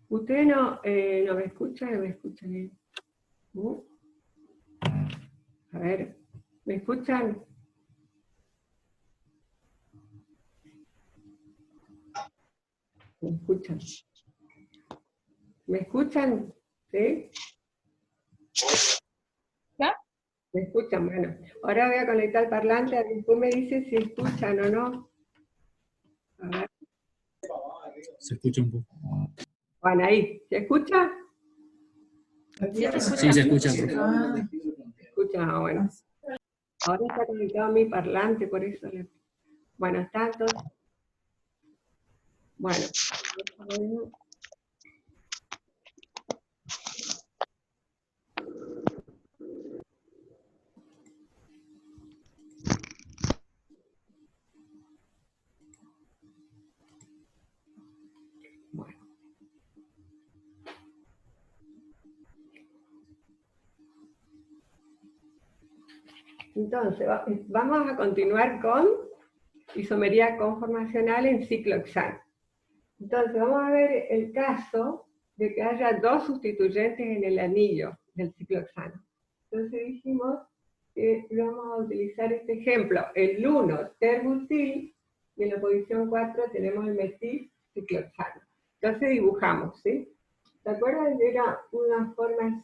Ustedes no me escuchan, me escuchan. A ver, ¿me escuchan? ¿Me escuchan? ¿Me escuchan? ¿Sí? ¿Ya? ¿Me escuchan? Bueno, ahora voy a conectar el parlante, a después me dice si escuchan o no. A ver. Se escucha un poco. Bueno, ahí, ¿se escucha? Sí, se escucha. ¿Se escucha? Bueno. Ahora está conectado mi parlante, por eso le... Bueno, está entonces... Bueno. Bueno. Entonces, vamos a continuar con isomería conformacional en ciclo hexano. Entonces, vamos a ver el caso de que haya dos sustituyentes en el anillo del ciclo hexano. Entonces dijimos que vamos a utilizar este ejemplo, el 1 terbutil, y en la posición 4 tenemos el metil ciclohexano. Entonces dibujamos, ¿sí? ¿Se acuerdan que era una forma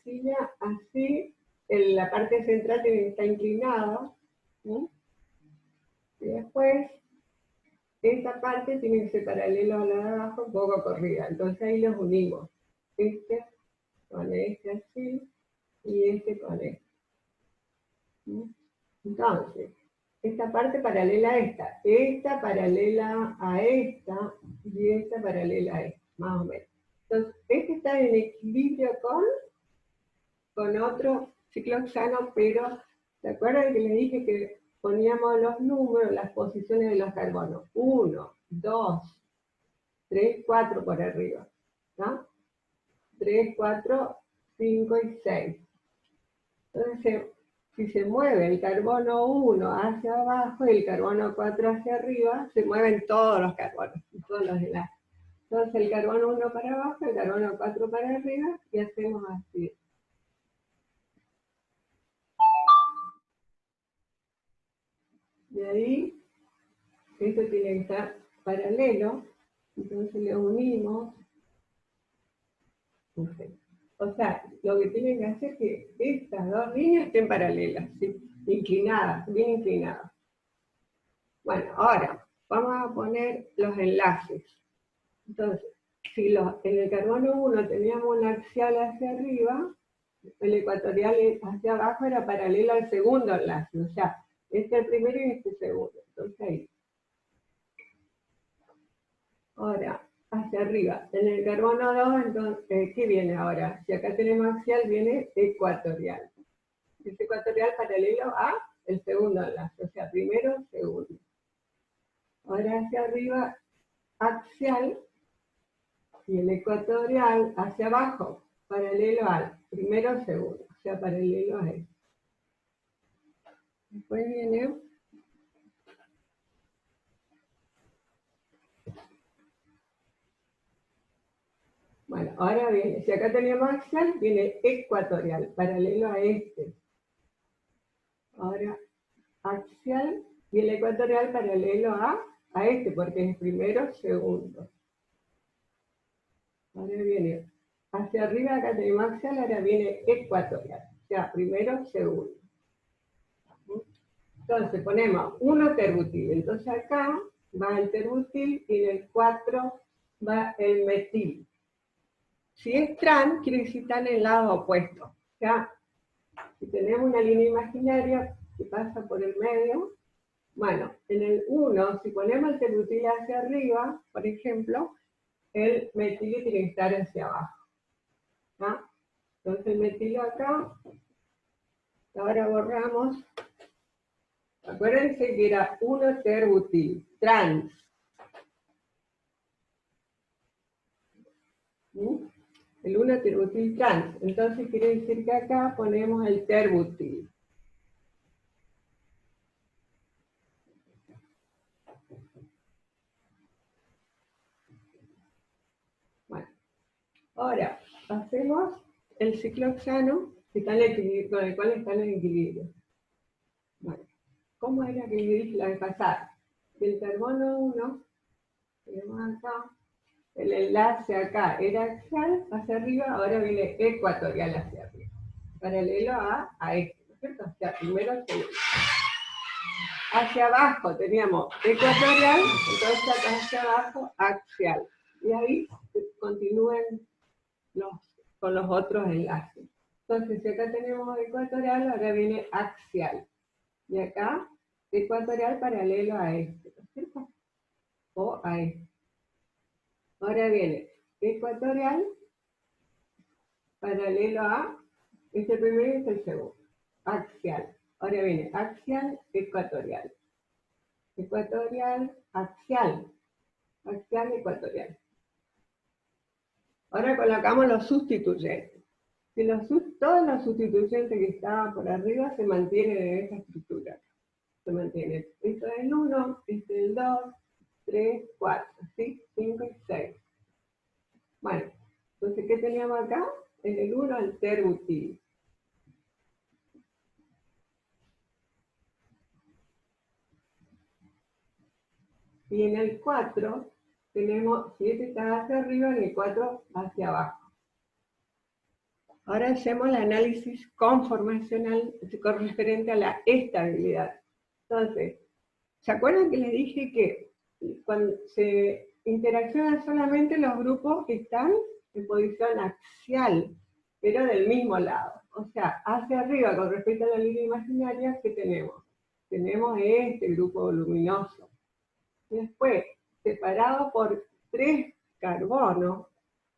así? En la parte central tiene que estar inclinada, ¿sí? Y después esta parte tiene que ser paralelo a la de abajo, un poco corrida. Entonces ahí los unimos. Este con este así, y este con este. ¿Sí? Entonces, esta parte paralela a esta paralela a esta, y esta paralela a esta, más o menos. Entonces, este está en equilibrio con otro ciclohexano, pero ¿se acuerdan que les dije que poníamos los números, las posiciones de los carbonos? 1, 2, 3, 4 por arriba, ¿no? 3, 4, 5 y 6. Entonces, si se mueve el carbono 1 hacia abajo y el carbono 4 hacia arriba, se mueven todos los carbonos, todos los enlaces. Entonces el carbono 1 para abajo, el carbono 4 para arriba, y hacemos así. De ahí, esto tiene que estar paralelo, entonces le unimos. O sea, lo que tienen que hacer es que estas dos líneas estén paralelas, ¿sí? Inclinadas, bien inclinadas. Bueno, ahora vamos a poner los enlaces. Entonces, si en el carbono 1 teníamos un axial hacia arriba, el ecuatorial hacia abajo era paralelo al segundo enlace. O sea, este es el primero y este el segundo. Entonces ahí. Ahora, hacia arriba. En el carbono 2, entonces, ¿qué viene ahora? Si acá tenemos axial, viene ecuatorial. Es ecuatorial paralelo a el segundo enlace. O sea, primero, segundo. Ahora hacia arriba, axial, y el ecuatorial hacia abajo, paralelo al primero, segundo, o sea, paralelo a él. Después viene bueno, ahora viene, si acá tenemos axial, viene ecuatorial, paralelo a este. Ahora axial y el ecuatorial paralelo a este, porque es primero, segundo. Ahora viene hacia arriba, acá tenemos axial, ahora viene ecuatorial, o sea, primero, segundo. Entonces ponemos 1 terbutil, entonces acá va el terbutil y en el 4 va el metil. Si es trans, quiere decir están en el lado opuesto. O sea, si tenemos una línea imaginaria que pasa por el medio, bueno, en el 1, si ponemos el terbutil hacia arriba, por ejemplo, el metilo tiene que estar hacia abajo. ¿No? Entonces el metilo acá, ahora borramos. Acuérdense que era 1 terbutil, trans. ¿Sí? El 1 terbutil trans. Entonces quiere decir que acá ponemos el terbutil. Ahora, hacemos el ciclohexano con el cual están en equilibrio. Bueno, ¿cómo era que dije la vez pasada? El carbono 1, tenemos acá, el enlace acá era axial hacia arriba, ahora viene ecuatorial hacia arriba, paralelo a este, ¿no es cierto? O sea, primero hacia abajo teníamos ecuatorial, entonces acá hacia abajo axial. Y ahí continúen con los otros enlaces. Entonces, si acá tenemos ecuatorial, ahora viene axial. Y acá, ecuatorial paralelo a este, ¿no es cierto? O a este. Ahora viene ecuatorial paralelo a este primero y este segundo. Axial. Ahora viene axial, ecuatorial. Ecuatorial, axial. Axial, ecuatorial. Ahora colocamos los sustituyentes. Si todos los sustituyentes que estaban por arriba se mantienen en esta estructura. Se mantienen. Esto es el 1, este es el 2, 3, 4, ¿sí? 5 y 6. Bueno, entonces, ¿qué teníamos acá? En el 1 el terbutil. Y en el 4 tenemos 7 está hacia arriba y el 4 hacia abajo. Ahora hacemos el análisis conformacional correspondiente a la estabilidad. Entonces, ¿se acuerdan que les dije que cuando se interaccionan solamente los grupos que están en posición axial, pero del mismo lado? O sea, hacia arriba con respecto a la línea imaginaria, ¿qué tenemos? Tenemos este grupo voluminoso. Después, separado por 3 carbonos,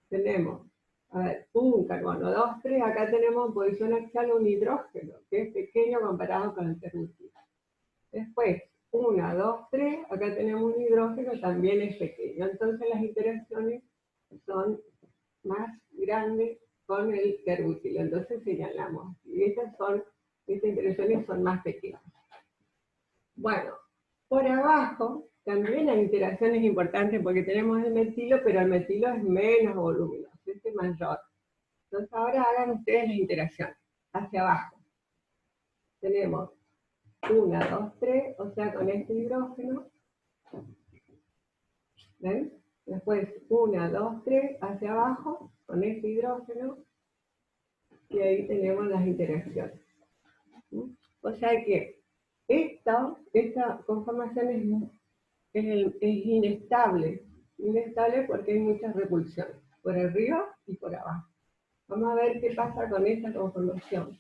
tenemos, a ver, un carbono, 2, 3, acá tenemos en posición axial un hidrógeno, que es pequeño comparado con el terbutil. Después, 1, 2, 3, acá tenemos un hidrógeno, también es pequeño. Entonces las interacciones son más grandes con el terbutil. Entonces señalamos, y estas interacciones son más pequeñas. Bueno, por abajo también hay interacciones importantes porque tenemos el metilo, pero el metilo es menos voluminoso, este es mayor. Entonces ahora hagan ustedes las interacciones. Hacia abajo tenemos 1, 2, 3, o sea, con este hidrógeno. ¿Ven? Después 1, 2, 3, hacia abajo, con este hidrógeno. Y ahí tenemos las interacciones. O sea que esta conformación es inestable. Inestable porque hay muchas repulsiones, por arriba y por abajo. Vamos a ver qué pasa con esta conformación.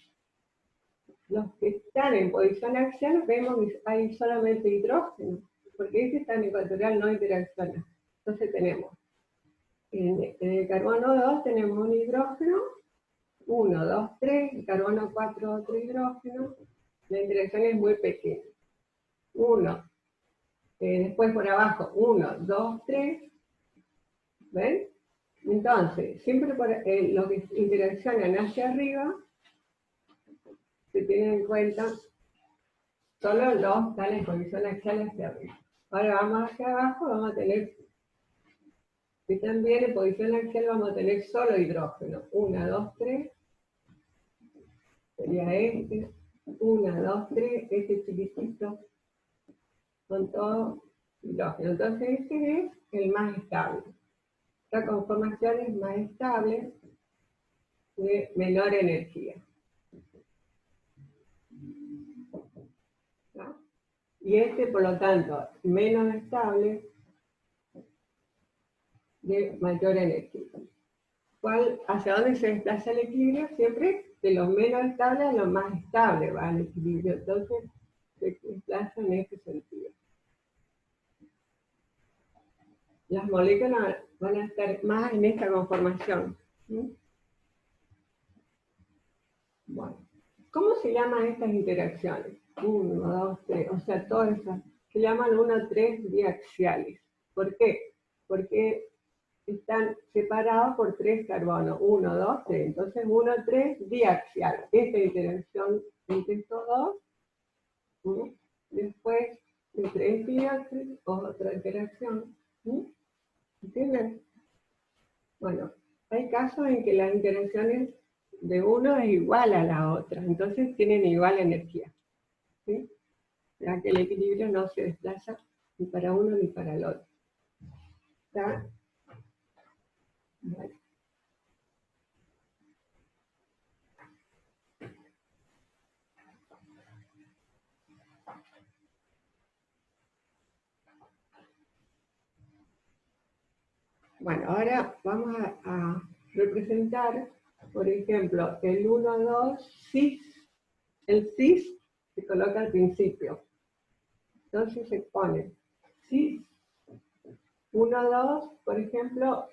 Los que están en posición axial vemos que hay solamente hidrógeno, porque este está en ecuatorial, no interacciona. Entonces tenemos, en el carbono 2 tenemos un hidrógeno, 1, 2, 3, el carbono 4, otro hidrógeno, la interacción es muy pequeña. 1, después por abajo, 1, 2, 3, ¿ven? Entonces, siempre por, los que interaccionan hacia arriba, se tienen en cuenta solo los están en posición axial hacia arriba. Ahora vamos hacia abajo, vamos a tener, que también en posición axial vamos a tener solo hidrógeno. 1, 2, 3, sería este. 1, 2, 3, este chiquitito, con todo hidrógeno. Entonces este es el más estable. La conformación es más estable, de menor energía. ¿No? Y este, por lo tanto, menos estable, de mayor energía. ¿Hacia dónde se desplaza el equilibrio? Siempre de lo menos estable a lo más estable va el equilibrio. Entonces, se desplaza en este sentido. Las moléculas van a estar más en esta conformación. ¿Sí? Bueno, ¿cómo se llaman estas interacciones? 1, 2, 3, o sea, todas esas se llaman 1, 3 diaxiales. ¿Por qué? Porque están separados por 3 carbonos, 1, 2, 3. Entonces 1, 3 diaxial. Esta interacción entre estos dos. ¿Sí? Después, entre este diaxial, otra interacción. ¿Sí? ¿Entienden? Bueno, hay casos en que las interacciones de uno es igual a la otra, entonces tienen igual energía. ¿Sí? Ya que el equilibrio no se desplaza ni para uno ni para el otro. ¿Está? Vale. Bueno, ahora vamos a representar, por ejemplo, el 1, 2, cis. El cis se coloca al principio. Entonces se pone cis 1, 2, por ejemplo,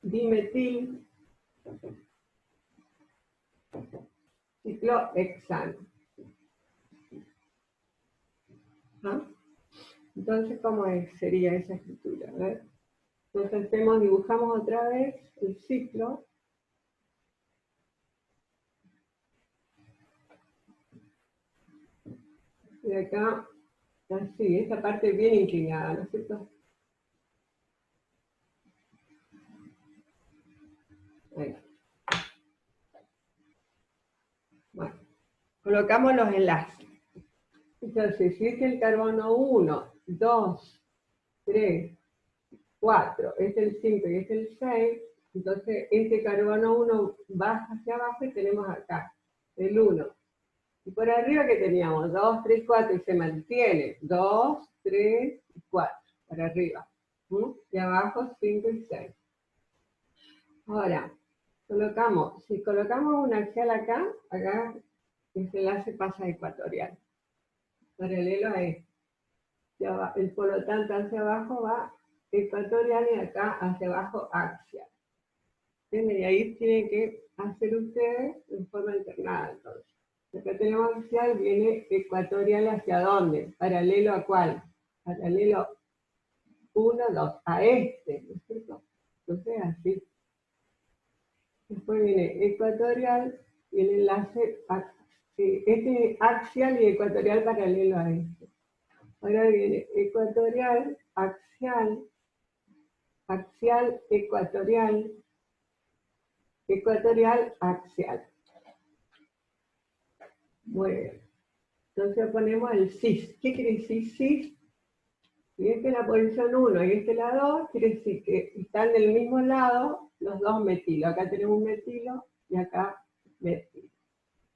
dimetil ciclohexano. ¿Ah? Entonces, ¿cómo sería esa escritura? A ver. Entonces dibujamos otra vez el ciclo. Y acá, así, esta parte bien inclinada, ¿no es cierto? Ahí. Bueno, colocamos los enlaces. Entonces, si es el carbono 1, 2, 3, 4, este es el 5 y este es el 6, entonces este carbono 1 baja hacia abajo y tenemos acá el 1. Y por arriba que teníamos 2, 3, 4 y se mantiene 2, 3 y 4 para arriba. Y abajo 5 y 6. Ahora, si colocamos un axial acá, este enlace pasa a ecuatorial, paralelo a este. Por lo tanto, hacia abajo va ecuatorial y acá hacia abajo axial. ¿Entienden? Y ahí tienen que hacer ustedes en forma alternada, entonces. Acá tenemos axial, viene ecuatorial hacia dónde, paralelo a cuál, paralelo 1, 2, a este, ¿no es cierto? Entonces así. Después viene ecuatorial y el enlace, este axial y ecuatorial paralelo a este. Ahora viene ecuatorial, axial, axial, ecuatorial, ecuatorial, axial. Muy bien. Entonces ponemos el cis. ¿Qué quiere decir cis? Si esta es la posición 1 y esta es la 2, quiere decir que están del mismo lado los dos metilos. Acá tenemos un metilo y acá metilo.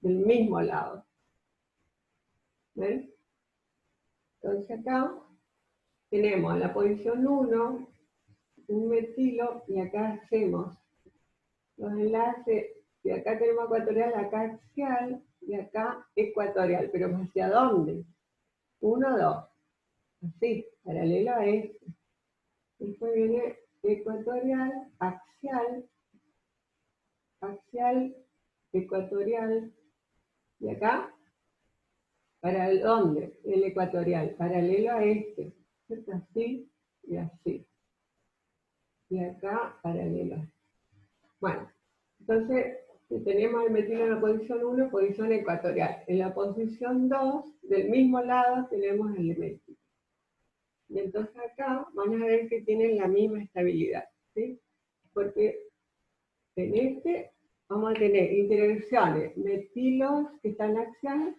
Del mismo lado. ¿Ven? Entonces acá tenemos en la posición 1 un metilo y acá hacemos los enlaces. Y acá tenemos ecuatorial, acá axial y acá ecuatorial. ¿Pero hacia dónde? 1, 2. Así, paralelo a este. Después viene ecuatorial, axial, axial, ecuatorial. Y acá, ¿para dónde? El ecuatorial, paralelo a este. ¿Cierto? Así y así. Y acá, paralelo a este. Bueno, entonces, si tenemos el metilo en la posición 1, posición ecuatorial. En la posición 2, del mismo lado, tenemos el metilo. Y entonces acá van a ver que tienen la misma estabilidad, ¿sí? Porque en este vamos a tener interacciones metilos que están axiales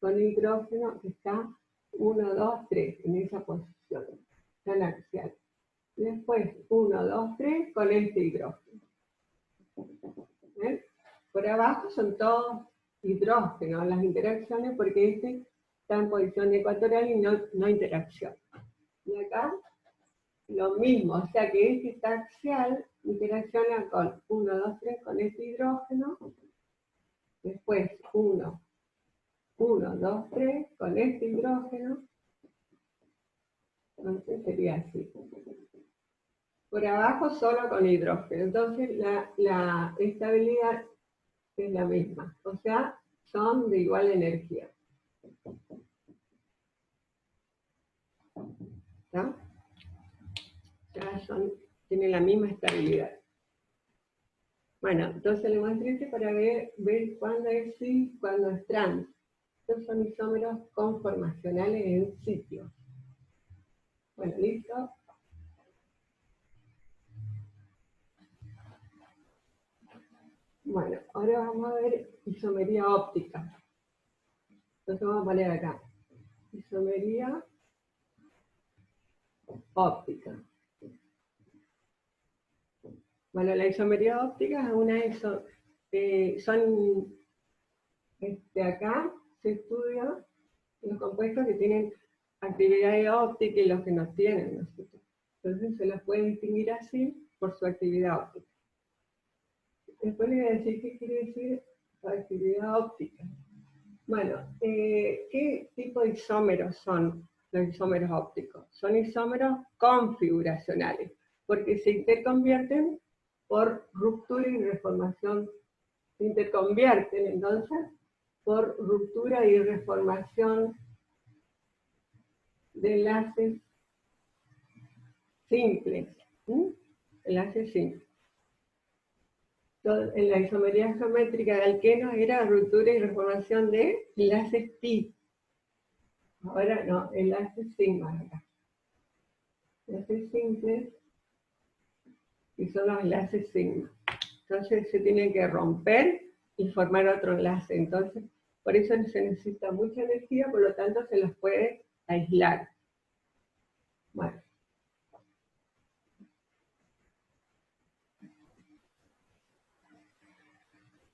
con hidrógeno que está 1, 2, 3 en esa posición, están axiales. Después 1, 2, 3 con este hidrógeno. ¿Ven? Por abajo son todos hidrógenos las interacciones porque este está en posición ecuatorial y no interacción. Y acá lo mismo, o sea que este está axial, interacciona con 1, 2, 3 con este hidrógeno, después 1, 2, 3 con este hidrógeno, entonces sería así. Por abajo solo con hidrógeno, entonces la estabilidad es la misma, o sea, son de igual energía. ¿Está? Ya tienen la misma estabilidad. Bueno, entonces le muestro este para ver cuándo es cis, cuándo es trans. Estos son isómeros conformacionales en sitio. Bueno, listo. Bueno, ahora vamos a ver isomería óptica. Entonces vamos a poner acá. Isomería óptica. Bueno, la isomería óptica es una acá se estudia los compuestos que tienen actividad óptica y los que no tienen, ¿no es cierto? Entonces se los puede distinguir así por su actividad óptica. Después les voy a decir qué quiere decir la actividad óptica. Bueno, ¿qué tipo de isómeros son los isómeros ópticos? Son isómeros configuracionales, porque se interconvierten por ruptura y reformación. Se interconvierten entonces por ruptura y reformación de enlaces simples. Enlaces simples. En la isomería geométrica de alquenos era ruptura y reformación de enlaces pi. Ahora no, enlaces sigma acá. Enlaces simples y son los enlaces sigma. Entonces se tienen que romper y formar otro enlace. Entonces, por eso se necesita mucha energía, por lo tanto se los puede aislar. Bueno.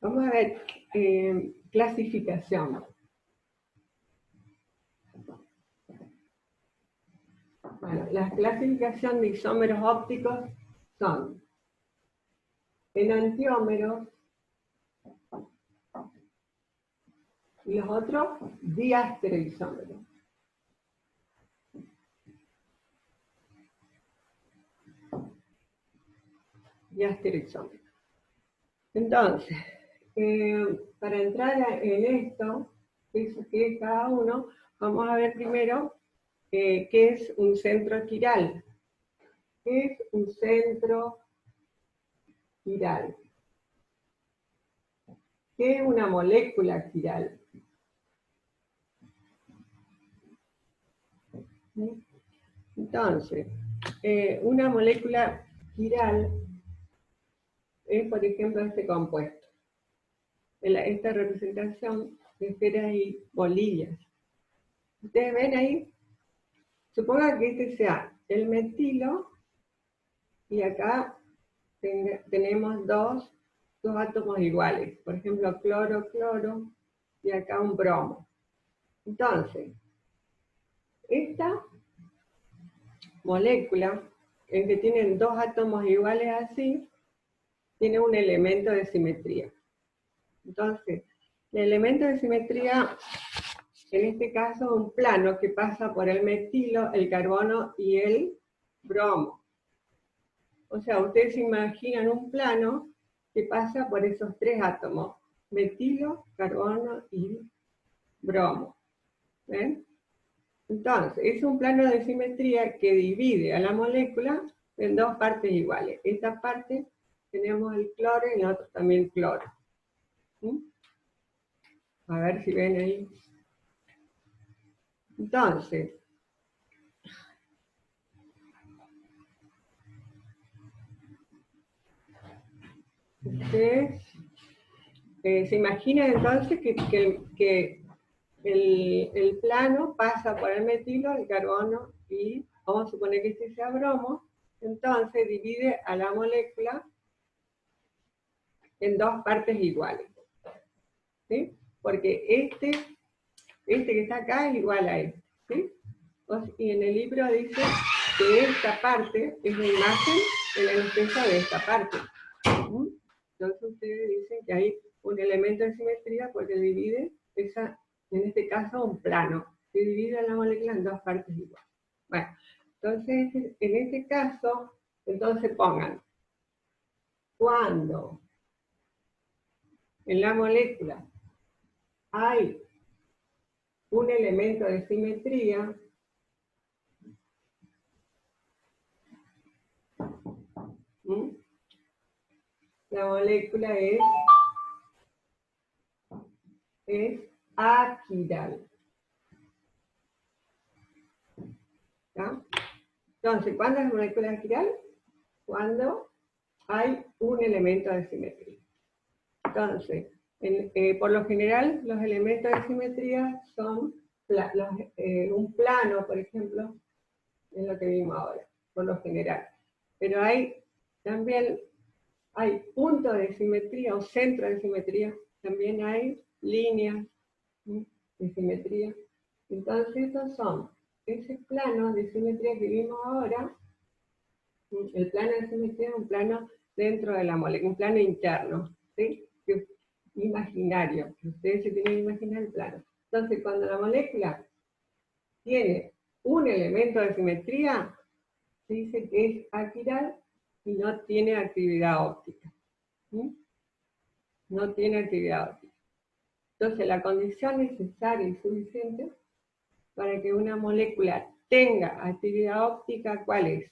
Vamos a ver clasificación. Bueno, la clasificación de isómeros ópticos son enantiómeros y los otros diastereoisómeros. Diastereoisómeros. Entonces, para entrar en esto, que es cada uno, vamos a ver primero qué es un centro quiral. ¿Qué es un centro quiral? ¿Qué es una molécula quiral? Entonces, una molécula quiral es, por ejemplo, este compuesto. Esta representación de esferas y bolillas. Ustedes ven ahí, supongan que este sea el metilo y acá tenemos dos átomos iguales. Por ejemplo, cloro, cloro y acá un bromo. Entonces, esta molécula, en que tienen dos átomos iguales así, tiene un elemento de simetría. Entonces, el elemento de simetría, en este caso, es un plano que pasa por el metilo, el carbono y el bromo. O sea, ustedes se imaginan un plano que pasa por esos tres átomos, metilo, carbono y bromo. ¿Ven? Entonces, es un plano de simetría que divide a la molécula en dos partes iguales. Esta parte tenemos el cloro y la otra también cloro. A ver si ven ahí. Entonces, ustedes se imaginan entonces que el plano pasa por el metilo, el carbono y vamos a suponer que este sea bromo, entonces divide a la molécula en dos partes iguales. ¿Sí? Porque este que está acá es igual a este. ¿Sí? Y en el libro dice que esta parte es la imagen de la defensa de esta parte. Entonces ustedes dicen que hay un elemento de simetría porque divide en este caso un plano, que divide a la molécula en dos partes iguales. Bueno, entonces en este caso, entonces pongan, cuando en la molécula hay un elemento de simetría, la molécula es aquiral. ¿Ya? Entonces, ¿cuándo es molécula quiral? Cuando hay un elemento de simetría. Entonces, por lo general, los elementos de simetría son un plano, por ejemplo, es lo que vimos ahora, por lo general. Pero también hay puntos de simetría o centros de simetría, también hay líneas de simetría. Entonces, estos son ese plano de simetría que vimos ahora. El plano de simetría es un plano dentro de la molécula, un plano interno, ¿sí? Imaginario, que ustedes se tienen que imaginar el plano. Entonces, cuando la molécula tiene un elemento de simetría, se dice que es aquiral y no tiene actividad óptica. ¿Sí? No tiene actividad óptica. Entonces, la condición necesaria y suficiente para que una molécula tenga actividad óptica, ¿cuál es?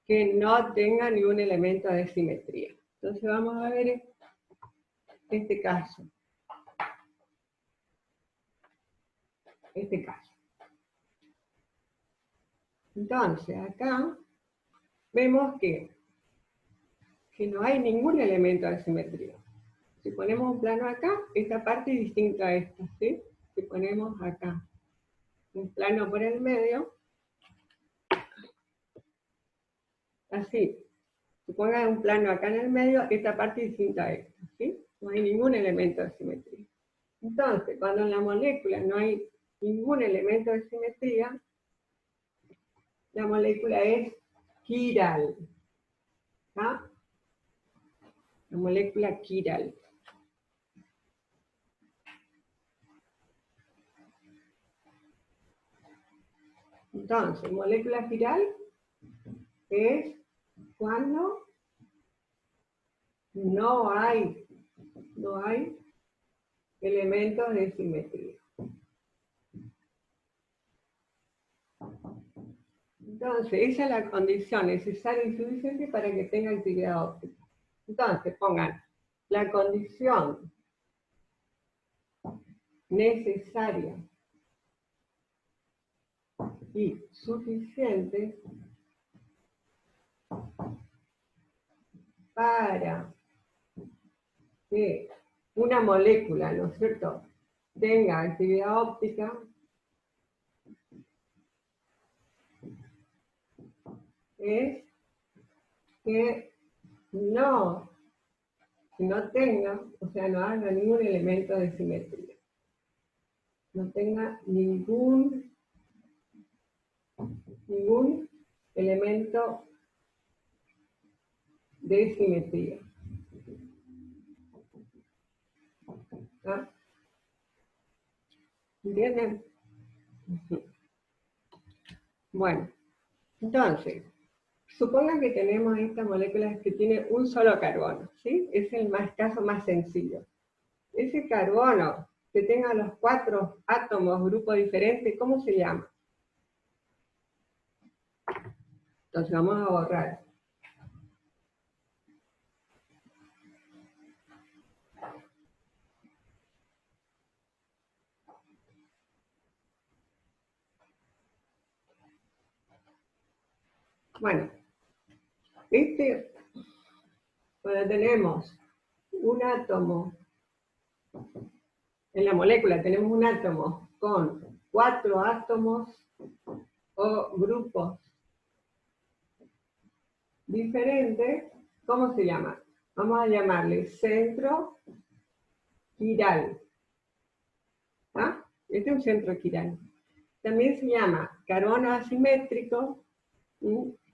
Que no tenga ningún elemento de simetría. Entonces vamos a ver este caso. Entonces, acá vemos que no hay ningún elemento de simetría. Si ponemos un plano acá, esta parte es distinta a esta, ¿sí? Si ponemos acá un plano por el medio, así, si pongan un plano acá en el medio, esta parte es distinta a esta, ¿sí? No hay ningún elemento de simetría. Entonces, cuando en la molécula no hay ningún elemento de simetría, la molécula es quiral. ¿Ah? La molécula quiral. Entonces, molécula quiral es cuando no hay elementos de simetría. Entonces, esa es la condición necesaria y suficiente para que tenga actividad óptica. Entonces, pongan la condición necesaria y suficiente para que una molécula, ¿no es cierto?, tenga actividad óptica, es que no tenga, o sea, no haga ningún elemento de simetría. No tenga ningún elemento de simetría. ¿Ah? ¿Entienden? Bueno, entonces, supongan que tenemos esta molécula que tiene un solo carbono, ¿sí? Es el caso más sencillo. Ese carbono que tenga los 4 átomos, grupos diferentes, ¿cómo se llama? Entonces vamos a borrar. Bueno, cuando tenemos un átomo, en la molécula tenemos un átomo con 4 átomos o grupos diferentes, ¿cómo se llama? Vamos a llamarle centro quiral. ¿Ah? Este es un centro quiral. También se llama carbono asimétrico,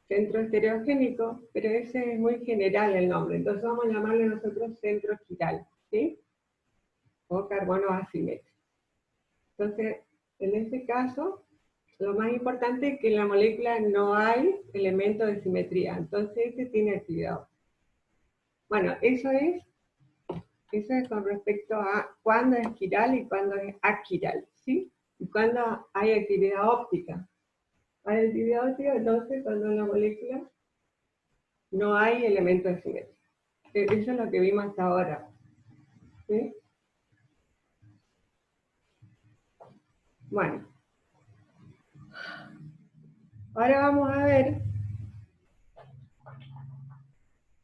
centro estereogénico, pero ese es muy general el nombre, entonces vamos a llamarle nosotros centro quiral, ¿sí? O carbono asimétrico. Entonces, en este caso, lo más importante es que en la molécula no hay elementos de simetría, entonces este tiene actividad. Bueno, eso es con respecto a cuándo es quiral y cuándo es aquiral, ¿sí? Y cuándo hay actividad óptica. Hay actividad óptica, entonces, cuando en la molécula no hay elementos de simetría. Eso es lo que vimos hasta ahora. ¿Sí? Bueno. Ahora vamos a ver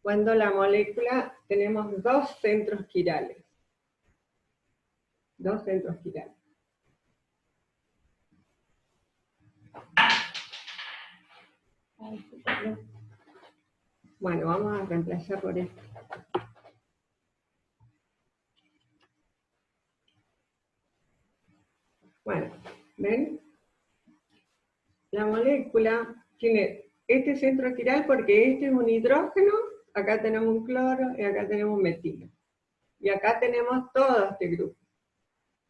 cuando la molécula tenemos dos centros quirales. Dos centros quirales. Bueno, vamos a reemplazar por esto. Bueno, ¿ven? La molécula tiene este centro quiral porque este es un hidrógeno, acá tenemos un cloro y acá tenemos un metilo. Y acá tenemos todo este grupo.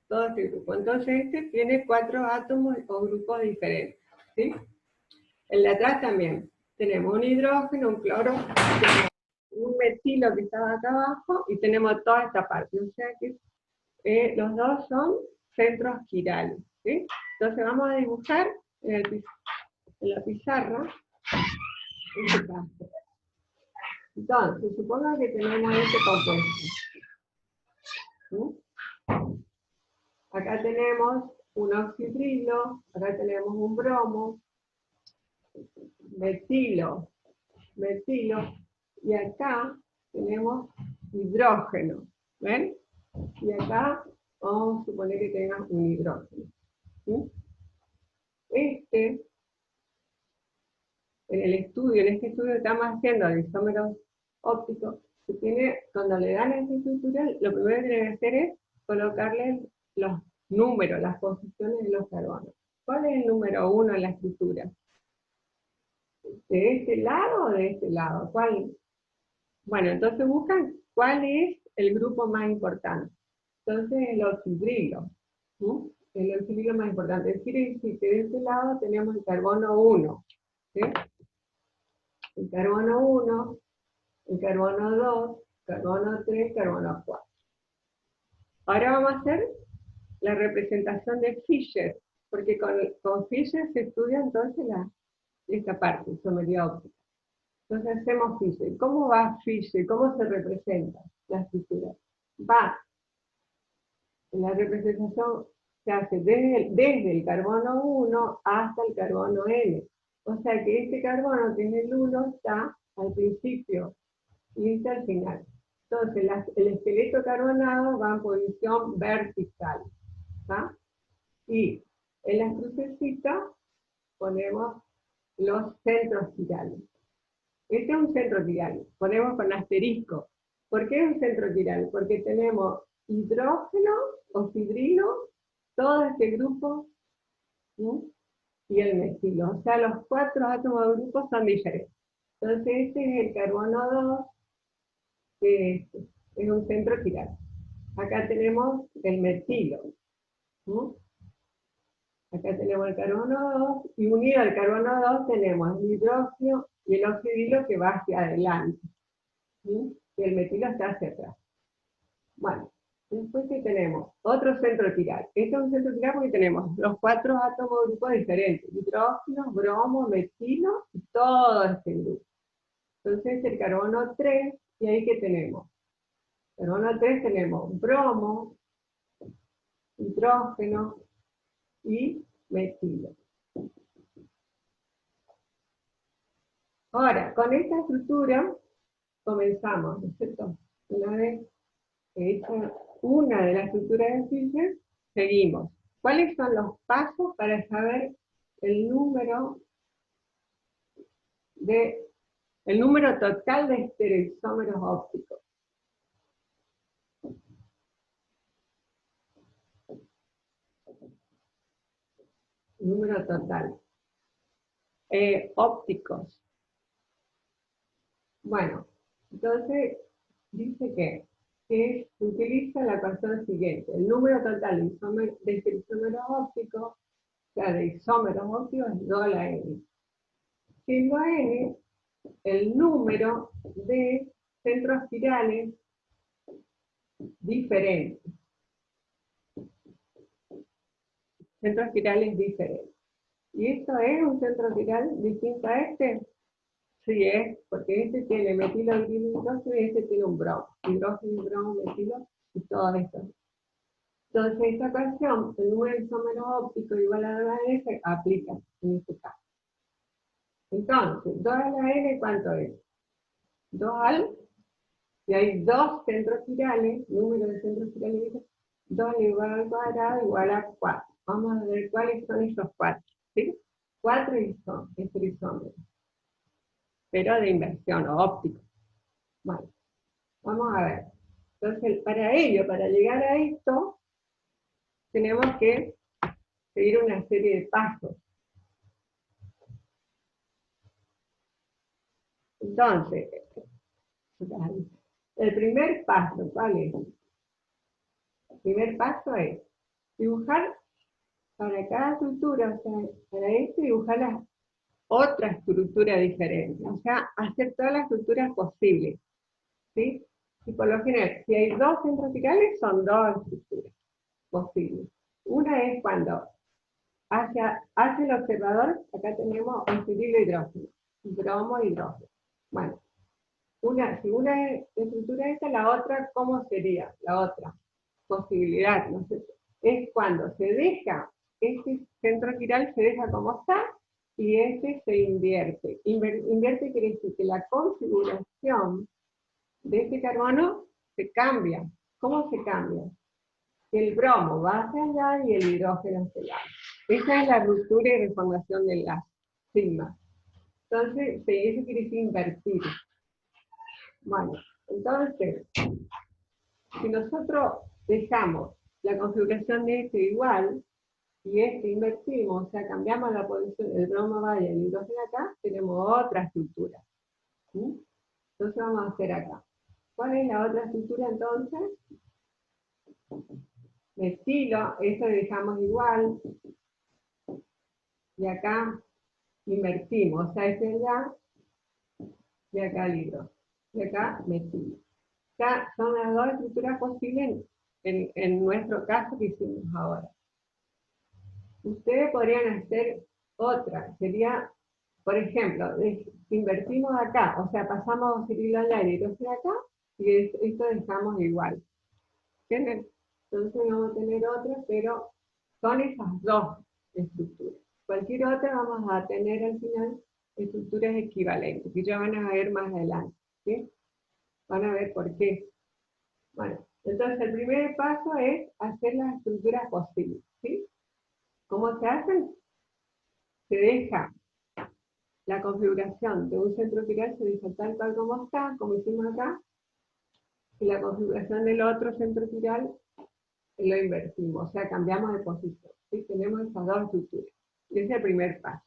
Todo este grupo. Entonces este tiene 4 átomos o grupos diferentes. ¿Sí? El de atrás también. Tenemos un hidrógeno, un cloro, un metilo que estaba acá abajo y tenemos toda esta parte. O sea que los dos son centros quirales. ¿Sí? Entonces vamos a dibujar en la pizarra este caso. Entonces, suponga que tenemos este compuesto. ¿Sí? Acá tenemos un oxidrilo, acá tenemos un bromo, metilo, y acá tenemos hidrógeno, ¿ven? Y acá vamos a suponer que tenga un hidrógeno. ¿Sí? En este estudio que estamos haciendo de isómeros ópticos, cuando le dan esta estructura, lo primero que tienen que hacer es colocarle los números, las posiciones de los carbonos. ¿Cuál es el número 1 en la estructura? ¿De este lado o de este lado? ¿Cuál? Bueno, entonces buscan cuál es el grupo más importante. Entonces el oxidrilo. ¿Sí? El oxidrilo más importante. Quiere decir que de este lado tenemos el carbono 1. ¿Sí? El carbono 1, el carbono 2, carbono 3, carbono 4. Ahora vamos a hacer la representación de Fischer, porque con Fischer se estudia entonces esta parte, isomería óptica. Entonces hacemos Fischer. ¿Cómo va Fischer? ¿Cómo se representa la estructura? La representación se hace desde el carbono 1 hasta el carbono N. O sea que este carbono, que es el 1, está al principio y está al final. Entonces, el esqueleto carbonado va en posición vertical. ¿Ah? Y en las crucecitas ponemos los centros quirales. Este es un centro quiral, ponemos con asterisco. ¿Por qué es un centro quiral? Porque tenemos hidrógeno, oxidrilo, todo este grupo, ¿sí? Y el metilo. O sea, los 4 átomos del grupo son diferentes. Entonces, este es el carbono 2, que es un centro quiral. Acá tenemos el metilo. ¿Sí? Acá tenemos el carbono 2, y unido al carbono 2 tenemos el hidrógeno y el oxidrilo que va hacia adelante. ¿Sí? Y el metilo está hacia atrás. Bueno, después que tenemos otro centro quiral. Este es un centro quiral porque tenemos los 4 átomos de grupos diferentes: hidrógeno, bromo, metilo y todo este grupo. Entonces el carbono 3, y ahí que tenemos. Carbono 3 tenemos bromo, hidrógeno y metilo. Ahora, con esta estructura comenzamos, ¿no es cierto? Una vez hecha una de las estructuras de Fischer, seguimos. ¿Cuáles son los pasos para saber el número total de estereoisómeros ópticos? Número total. Ópticos. Bueno, entonces dice que se utiliza la ecuación siguiente: el número total de estereoisómeros ópticos, o sea, de isómeros ópticos, es igual a n. Siendo n el número de centros quirales diferentes. Centros quirales diferentes. ¿Y esto es un centro quiral distinto a este? Sí, es, porque este tiene metilo, hidrógeno, y este tiene un bromo. Hidrógeno, bromo, metilo y todo esto. Entonces, esta ecuación, el número de isómeros ópticos igual a 2n, se aplica en este caso. Entonces, 2 a la n, ¿cuánto es? 2 al, y hay dos centros girales, número de centros girales, 2 igual al cuadrado igual a 4. Vamos a ver cuáles son esos 4, ¿sí? 4 es trisómero, pero de inversión óptica. Bueno, vamos a ver. Entonces, para ello, para llegar a esto, tenemos que seguir una serie de pasos. Entonces, el primer paso, ¿cuál es? El primer paso es dibujar para cada estructura, o sea, para esto dibujar otra estructura diferente, o sea, hacer todas las estructuras posibles, ¿sí? Y por lo general, si hay dos centros girales, son dos estructuras posibles. Una es cuando hace el observador, acá tenemos oxidrilo hidrógeno, bromo hidrógeno. Bueno, si una estructura esta, la otra, ¿cómo sería? La otra posibilidad, ¿no sé? Es cuando se deja, este centro giral se deja como está, y este se invierte. Invierte quiere decir que la configuración de este carbono se cambia. ¿Cómo se cambia? El bromo va hacia allá y el hidrógeno hacia allá. Esa es la ruptura y reformación del gas, sigma. Entonces, eso quiere decir invertir. Bueno, entonces, si nosotros dejamos la configuración de este igual, y este invertimos, o sea, cambiamos la posición del bromo va y el hidrógeno acá, tenemos otra estructura. ¿Sí? Entonces vamos a hacer acá. ¿Cuál es la otra estructura entonces? Metilo, eso dejamos igual, y acá invertimos, o sea, este allá, y acá el hidrógeno, y acá metilo. Acá son las dos estructuras posibles en nuestro caso que hicimos ahora. Ustedes podrían hacer otra, sería, por ejemplo, invertimos acá, o sea, pasamos oxidrilo al aire, hidrógeno acá, y esto dejamos igual. ¿Entienden? Entonces vamos a tener otra, pero son esas dos estructuras. Cualquier otra vamos a tener al final estructuras equivalentes, que ya van a ver más adelante. ¿Sí? Van a ver por qué. Bueno, entonces el primer paso es hacer las estructuras posibles. ¿Sí? ¿Cómo se hacen? Se deja la configuración de un centro giral, se deja tal cual como está, como hicimos acá, y la configuración del otro centro giral lo invertimos, o sea, cambiamos de posición. ¿Sí? Tenemos esas dos estructuras. Ese es el primer paso.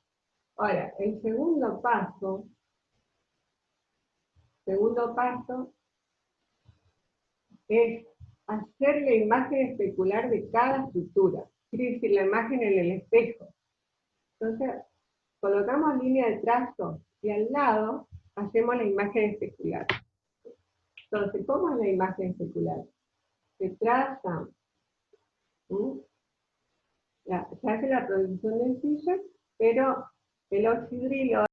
Ahora, el segundo paso es hacer la imagen especular de cada estructura. Quiere decir, la imagen en el espejo. Entonces, colocamos línea de trazo y al lado hacemos la imagen especular. Entonces, ¿cómo es la imagen especular? Se traza, se hace la producción del Fischer, pero el oxidrilo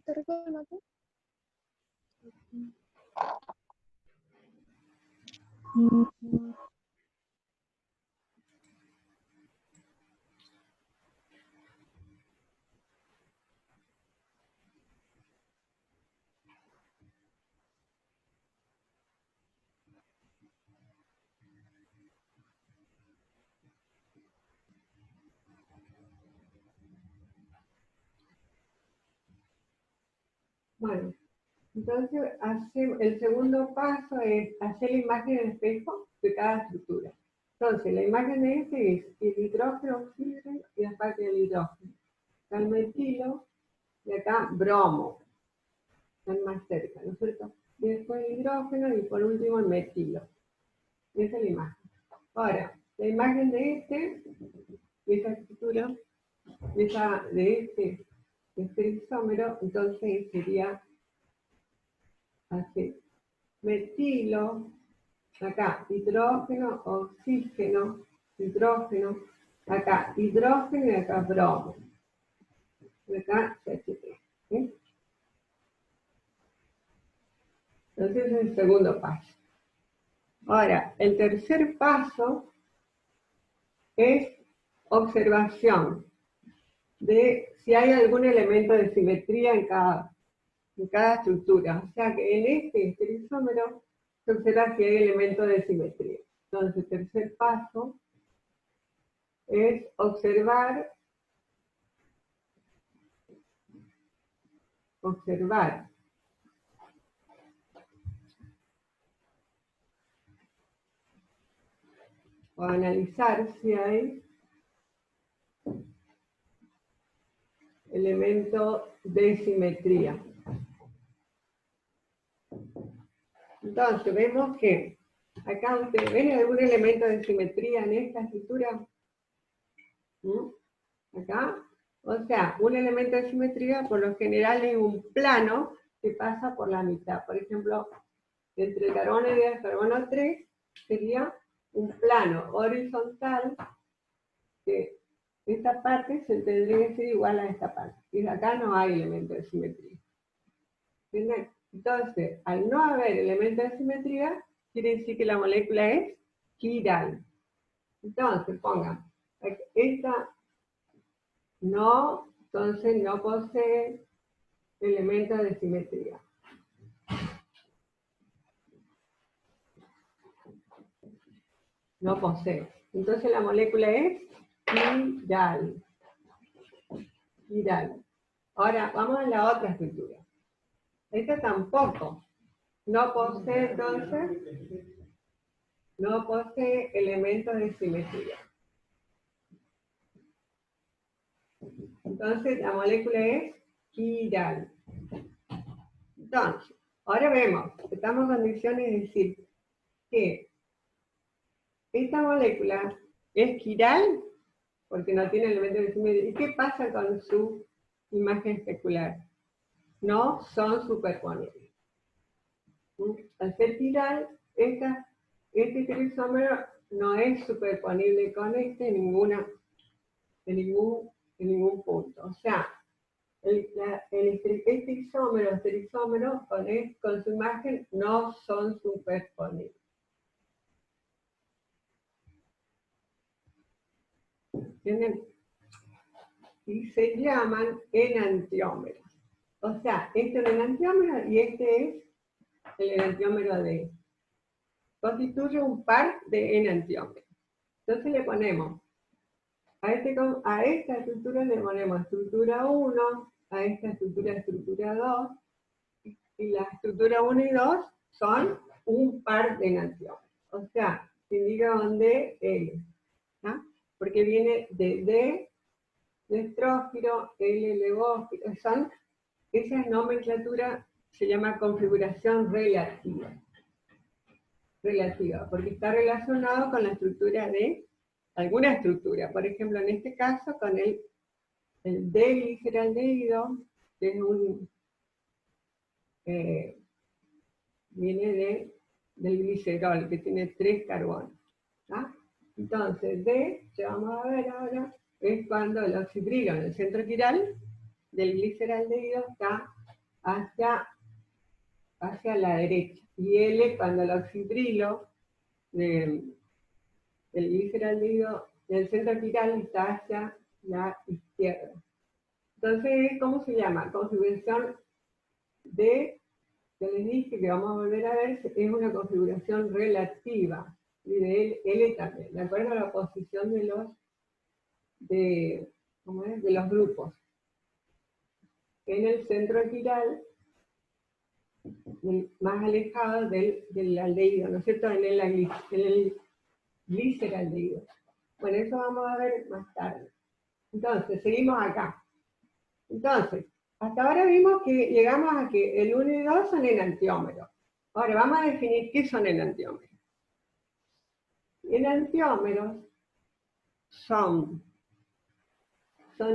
¿Te recuerdo, Mate? Bueno, entonces el segundo paso es hacer la imagen en espejo de cada estructura. Entonces, la imagen de este es el hidrógeno oxígeno y la parte del hidrógeno. Acá el metilo y acá bromo. están más cerca, ¿no es cierto? Y después el hidrógeno y por último el metilo. Esa es la imagen. Ahora, la imagen de esta estructura, de este isómero, entonces sería así. Metilo, acá hidrógeno, oxígeno, hidrógeno, acá hidrógeno y acá bromo. Y acá CH3. ¿Sí? Entonces ese es el segundo paso. Ahora, el tercer paso es observación de si hay algún elemento de simetría en cada estructura. O sea que en este estereoisómero se observa si hay elementos de simetría. Entonces, el tercer paso es observar o analizar si hay elemento de simetría. Entonces, vemos que acá ustedes ven algún elemento de simetría en esta estructura. Acá, o sea, un elemento de simetría por lo general es un plano que pasa por la mitad. Por ejemplo, entre el carbono y el carbono 3 sería un plano horizontal que esta parte se tendría que ser igual a esta parte. Y acá no hay elemento de simetría. ¿Entienden? Entonces, al no haber elemento de simetría, quiere decir que la molécula es quiral. Entonces, pongan, esta no, entonces no posee elementos de simetría. No posee. Entonces la molécula es quiral. Quiral. Ahora, vamos a la otra estructura. Esta tampoco. No posee, entonces, no posee elementos de simetría. Entonces, la molécula es quiral. Entonces, ahora vemos, estamos en condiciones de decir que esta molécula es quiral porque no tiene elementos de simetría. ¿Y qué pasa con su imagen especular? No son superponibles. Al ser quiral, este estereoisómero no es superponible con este en ningún punto. O sea, este estereoisómero con su imagen no son superponibles. ¿Entienden? Y se llaman enantiómeros. O sea, este es el enantiómero y este es el enantiómero de. Constituye un par de enantiómeros. Entonces le ponemos, a esta estructura le ponemos estructura 1, a esta estructura 2, y la estructura 1 y 2 son un par de enantiómeros. O sea, se indica con DL, ¿no? Porque viene de D de estrófilo, L de bósfilo, esa nomenclatura se llama configuración relativa, porque está relacionado con la estructura de alguna estructura. Por ejemplo, en este caso, con el D-gliceraldehído, que es viene del glicerol, que tiene 3 carbonos. ¿Ah? Entonces, D, ya vamos a ver ahora, es cuando el oxibrilo en el centro quiral del gliceraldehído está hacia la derecha. Y L cuando el oxibrilo del gliceraldehído del centro quiral está hacia la izquierda. Entonces, ¿cómo se llama? Configuración de, que les dije que vamos a volver a ver, es una configuración relativa. Y de L también, de acuerdo a la posición de los grupos. En el centro quiral, más alejado del aldehído, ¿no es cierto? En el gliceraldehído. Bueno, eso vamos a ver más tarde. Entonces, seguimos acá. Entonces, hasta ahora vimos que llegamos a que el 1 y 2 son enantiómeros. Ahora vamos a definir qué son enantiómeros. Enantiómeros son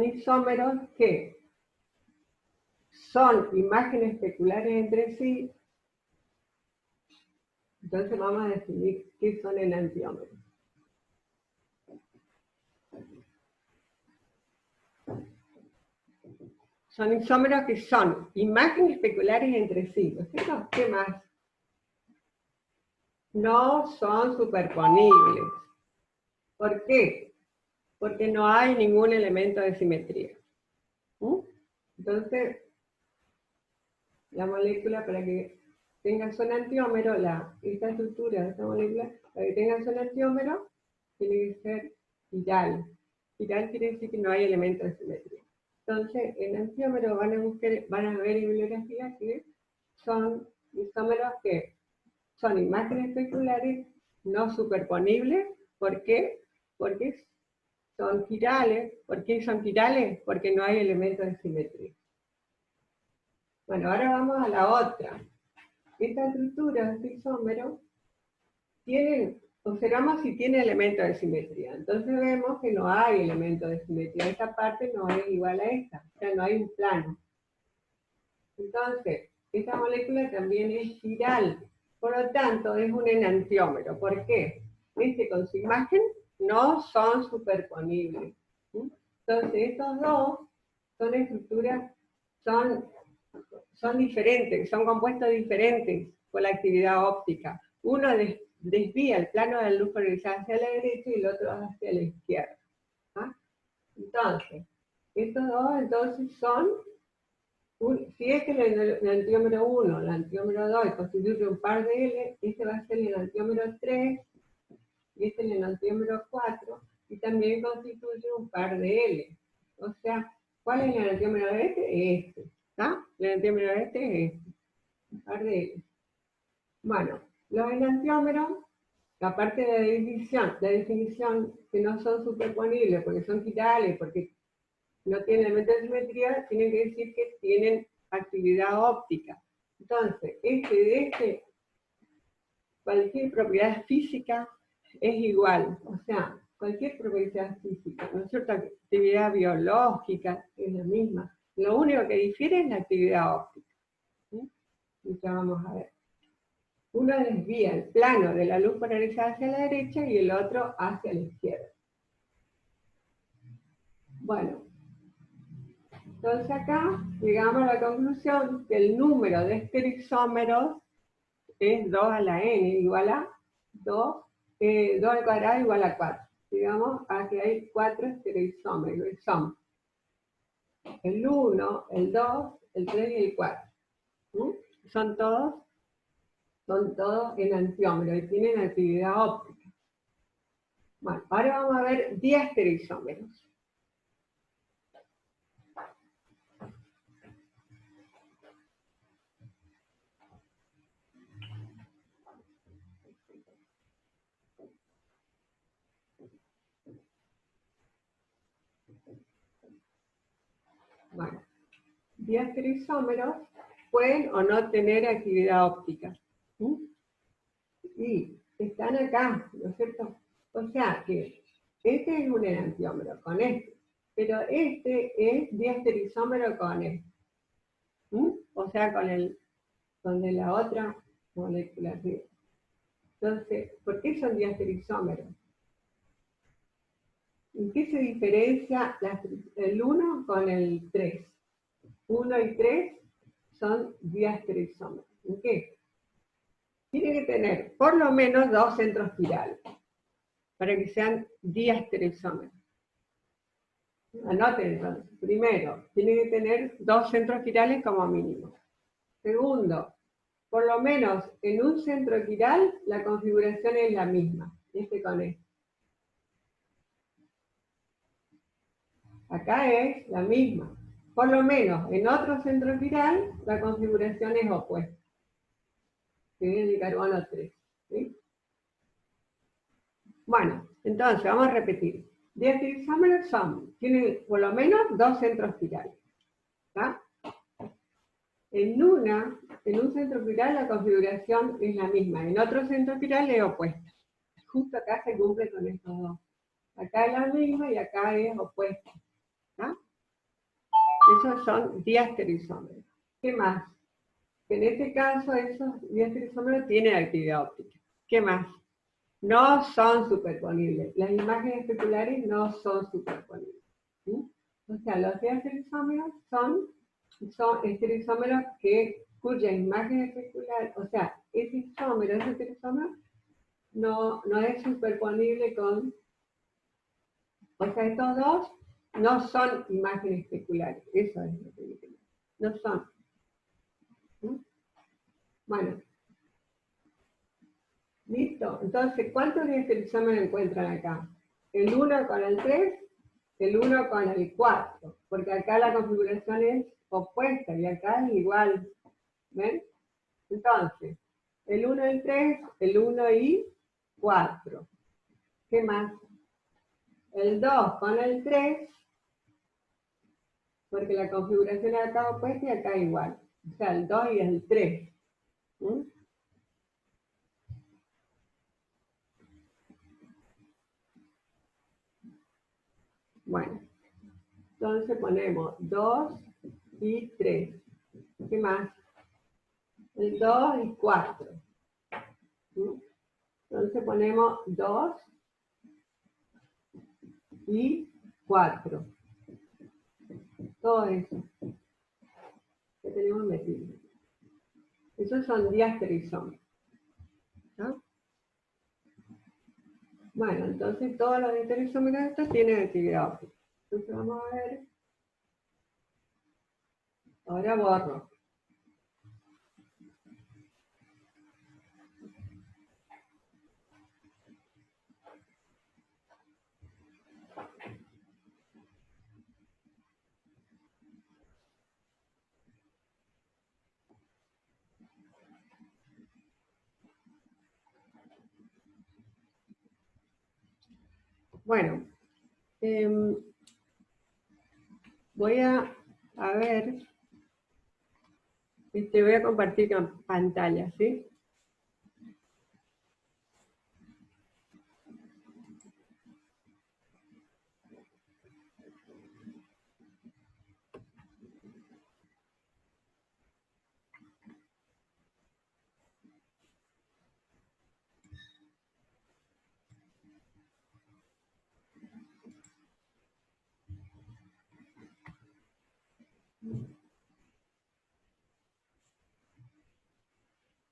isómeros que son imágenes especulares entre sí. Entonces vamos a definir qué son enantiómeros. Son isómeros que son imágenes especulares entre sí, ¿no es cierto? ¿Qué más? No son superponibles. ¿Por qué? Porque no hay ningún elemento de simetría. Entonces, la molécula, para que tenga su enantiómero, esta estructura de esta molécula, para que tenga su enantiómero, tiene que ser chiral. Chiral quiere decir que no hay elemento de simetría. Entonces, en enantiómero van a ver en bibliografía que son isómeros que son imágenes especulares no superponibles. ¿Por qué? Porque son quirales. ¿Por qué son quirales? Porque no hay elementos de simetría. Bueno, ahora vamos a la otra. Esta estructura, este isómero, observamos si tiene elementos de simetría. Entonces vemos que no hay elementos de simetría. Esta parte no es igual a esta. O sea, no hay un plano. Entonces, esta molécula también es chiral. Por lo tanto, es un enantiómero. ¿Por qué? ¿Viste? Con su imagen no son superponibles. Entonces, estos dos son estructuras, son diferentes, son compuestos diferentes por la actividad óptica. Uno desvía el plano de la luz polarizada hacia la derecha y el otro hacia la izquierda. ¿Ah? Entonces, estos dos entonces son, si es que el enantiómero 1, el enantiómero 2 constituye un par de L, este va a ser el enantiómero 3, y este es el enantiómero 4, y también constituye un par de L. O sea, ¿cuál es el enantiómero de este? Este. ¿Está? El enantiómero de este es este. Un par de L. Bueno, los enantiómeros, aparte de la definición que no son superponibles, porque son quirales, porque no tienen elementos de simetría, tienen que decir que tienen actividad óptica. Entonces, cualquier propiedad física es igual, o sea, cualquier propiedad física, ¿no es cierto? Actividad biológica es la misma. Lo único que difiere es la actividad óptica. ¿Sí? Y ya vamos a ver. Uno desvía el plano de la luz polarizada hacia la derecha y el otro hacia la izquierda. Bueno, entonces acá llegamos a la conclusión que el número de estereoisómeros es 2 a la n igual a 2 al cuadrado igual a 4. Digamos a que hay 4 estereoisómeros, que son el 1, el 2, el 3 y el 4. Son todos enantiómeros y tienen actividad óptica. Bueno, ahora vamos a ver diastereoisómeros. Bueno, diastereoisómeros pueden o no tener actividad óptica. Y están acá, ¿no es cierto? O sea que este es un enantiómero con este, pero este es diastereoisómero con este. O sea, con la otra molécula. ¿Sí? Entonces, ¿por qué son diastereoisómeros? ¿En qué se diferencia el 1 con el 3? 1 y 3 son diastereoisómeros. ¿En qué? Tiene que tener por lo menos 2 centros quirales para que sean diastereoisómeros. Anoten entonces. Primero, tiene que tener 2 centros quirales como mínimo. Segundo, por lo menos en un centro quiral la configuración es la misma. Este con este. Acá es la misma. Por lo menos en otro centro quiral la configuración es opuesta. Que es el carbono 3. ¿Sí? Bueno, entonces vamos a repetir. Diastereoisómeros tienen por lo menos 2 centros quirales. ¿Está? En un centro espiral la configuración es la misma, en otro centro espiral es opuesta. Justo acá se cumple con estos dos. Acá es la misma y acá es opuesta. ¿No? Esos son diastereoisómeros. ¿Qué más? En este caso, esos diastereoisómeros tienen actividad óptica. ¿Qué más? No son superponibles. Las imágenes especulares no son superponibles. ¿Sí? O sea, los diastereoisómeros son estereoisómeros cuya imagen especular, o sea, ese estereoisómero, no es superponible con, o sea, estos dos no son imágenes especulares, eso es lo que digo. No son. ¿Sí? Bueno, listo. Entonces, ¿cuántos estereoisómeros encuentran acá? El 1 con el 3, el 1 con el 4, porque acá la configuración es opuesta y acá es igual. ¿Ven? Entonces, el 1 y el 3, el 1 y 4. ¿Qué más? El 2 con el 3, porque la configuración acá opuesta y acá igual. O sea, el 2 y el 3. ¿Mm? Bueno, entonces ponemos 2 y 3. ¿Qué más? El 2 y 4. ¿Mm? Entonces ponemos 2 y 4. Todo eso que tenemos metido. Esos son diastereoisómeros. ¿No? Bueno, entonces todos los estereoisómeros estos tienen actividad óptica. Entonces vamos a ver. Ahora borro. Bueno, voy a ver, voy a compartir pantalla, ¿sí?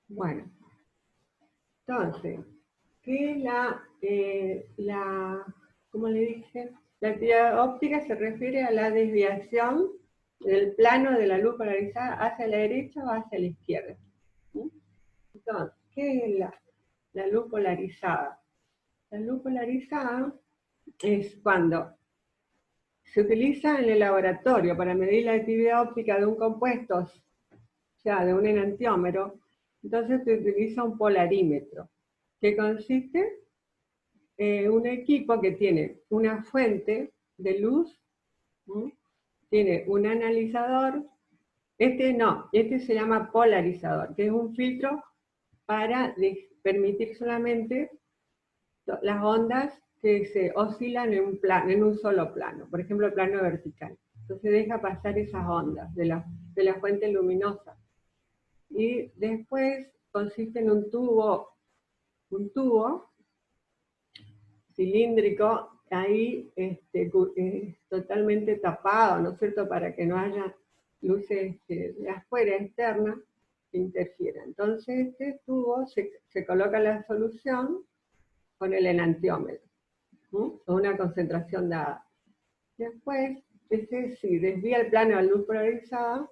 Bueno, entonces, ¿qué es ¿cómo le dije? La actividad óptica se refiere a la desviación del plano de la luz polarizada hacia la derecha o hacia la izquierda. ¿Sí? Entonces, ¿qué es la luz polarizada? La luz polarizada es cuando se utiliza en el laboratorio para medir la actividad óptica de un compuesto, o sea, de un enantiómero. Entonces se utiliza un polarímetro, que consiste en un equipo que tiene una fuente de luz, ¿sí? Tiene un analizador, este se llama polarizador, que es un filtro para permitir solamente las ondas que se oscilan en un solo plano, por ejemplo el plano vertical. Entonces deja pasar esas ondas de la fuente luminosa. Y después consiste en un tubo cilíndrico, ahí totalmente tapado, ¿no es cierto?, para que no haya luces de afuera, externas, que interfieran. Entonces este tubo se coloca la solución con el enantiómetro, con una concentración dada. Después, si desvía el plano a luz polarizada,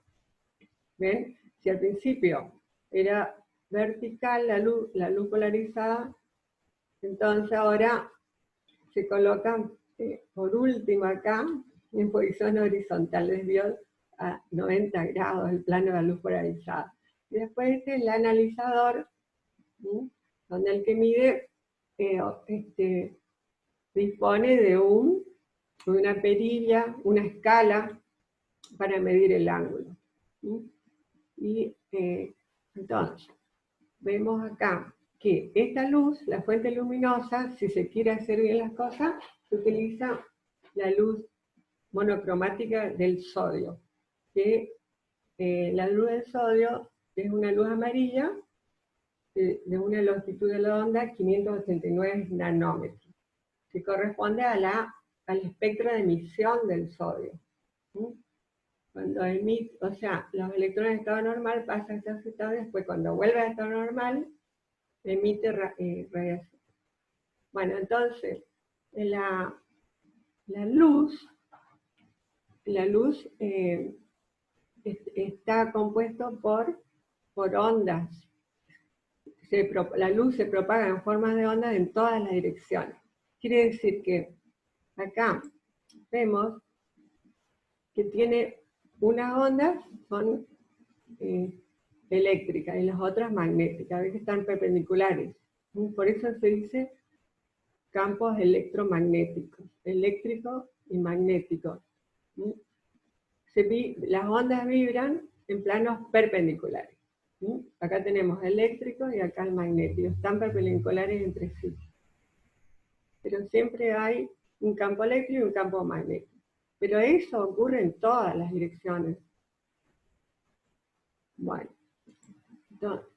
¿ven? Si al principio era vertical la luz polarizada, entonces ahora se coloca por último acá en posición horizontal, desvió a 90 grados el plano de la luz polarizada. Y después el analizador, ¿sí? Donde el que mide dispone de una perilla, una escala para medir el ángulo. ¿Sí? Y entonces, vemos acá que esta luz, la fuente luminosa, si se quiere hacer bien las cosas, se utiliza la luz monocromática del sodio, que la luz del sodio es una luz amarilla de una longitud de la onda 589 nanómetros, que corresponde al espectro de emisión del sodio. Cuando emite, o sea, los electrones en estado normal pasan a estado excitado y después cuando vuelve a estado normal, emite radiación. Bueno, entonces, la luz está compuesto por ondas. La luz se propaga en forma de ondas en todas las direcciones. Quiere decir que acá vemos que tiene unas ondas son eléctricas y las otras magnéticas, a veces están perpendiculares. Por eso se dice campos electromagnéticos, eléctricos y magnéticos. Las ondas vibran en planos perpendiculares. Acá tenemos eléctricos y acá el magnético, están perpendiculares entre sí. Pero siempre hay un campo eléctrico y un campo magnético. Pero eso ocurre en todas las direcciones. Bueno, entonces,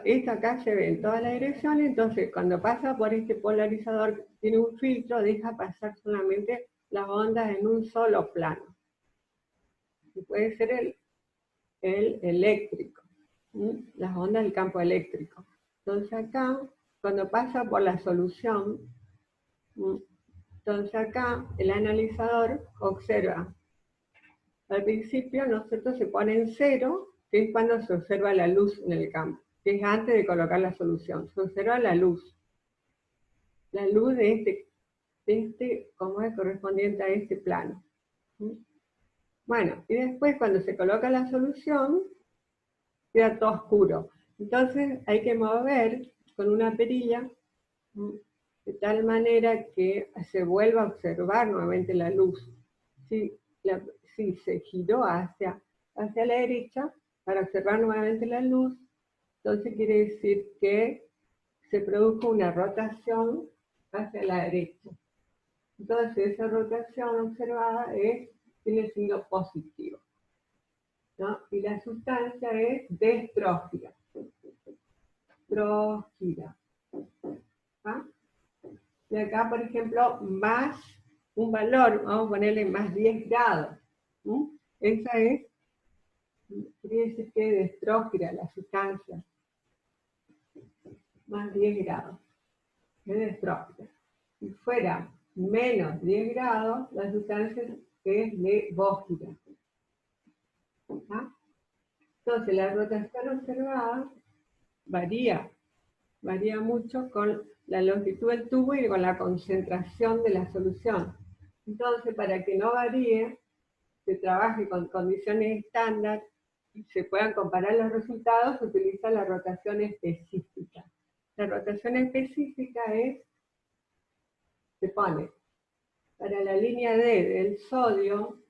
esto acá se ve en todas las direcciones, entonces cuando pasa por este polarizador, tiene un filtro, deja pasar solamente las ondas en un solo plano. Y puede ser el eléctrico, las ondas del campo eléctrico. Entonces acá, cuando pasa por la solución, entonces acá el analizador observa. Al principio, ¿no es cierto?, se pone en cero, que es cuando se observa la luz en el campo, que es antes de colocar la solución. Se observa la luz de este como es correspondiente a este plano. Bueno, y después cuando se coloca la solución, queda todo oscuro. Entonces hay que mover con una perilla de tal manera que se vuelva a observar nuevamente la luz. Si se giró hacia la derecha para observar nuevamente la luz, entonces quiere decir que se produjo una rotación hacia la derecha. Entonces esa rotación observada tiene signo positivo, ¿no? Y la sustancia es destrógira. ¿Ah? Y acá, por ejemplo, más un valor, vamos a ponerle más 10 grados. Esa quiere decir que es destrógira la sustancia. Más 10 grados. Es destrógira. Si fuera menos 10 grados, la sustancia es levógira. ¿Ah? Entonces, la rotación observada varía mucho con la longitud del tubo y con la concentración de la solución. Entonces, para que no varíe, se trabaje con condiciones estándar y se puedan comparar los resultados, se utiliza la rotación específica. La rotación específica se pone para la línea D del sodio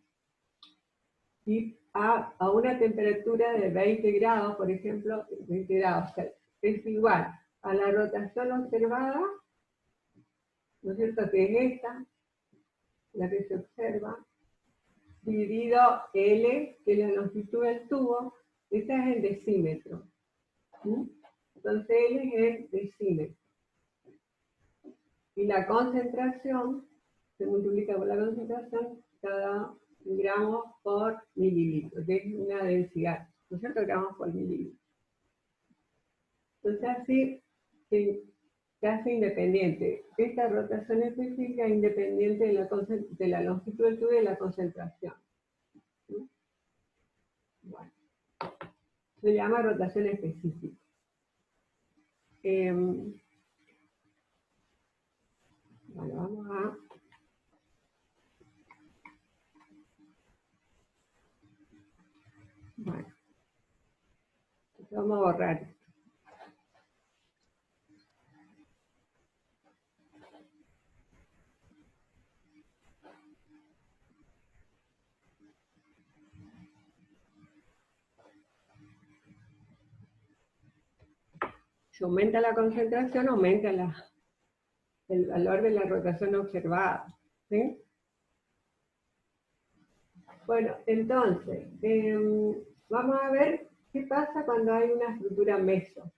y a una temperatura de 20 grados, por ejemplo, 20 grados Celsius. Es igual a la rotación observada, ¿no es cierto?, que es esta, la que se observa, dividido L, que es la longitud del tubo, esta es el decímetro. Entonces L es el decímetro. Y la concentración se multiplica por la concentración cada gramos por mililitro, que es una densidad, ¿no es cierto?, gramos por mililitro. Entonces así se hace independiente. Esta rotación específica es independiente de la longitud del tubo y de la concentración. Bueno, se llama rotación específica. Bueno, vamos a... Bueno, vamos a borrar esto. si aumenta la concentración, aumenta el valor de la rotación observada. ¿Sí? Bueno, entonces, vamos a ver qué pasa cuando hay una estructura meso.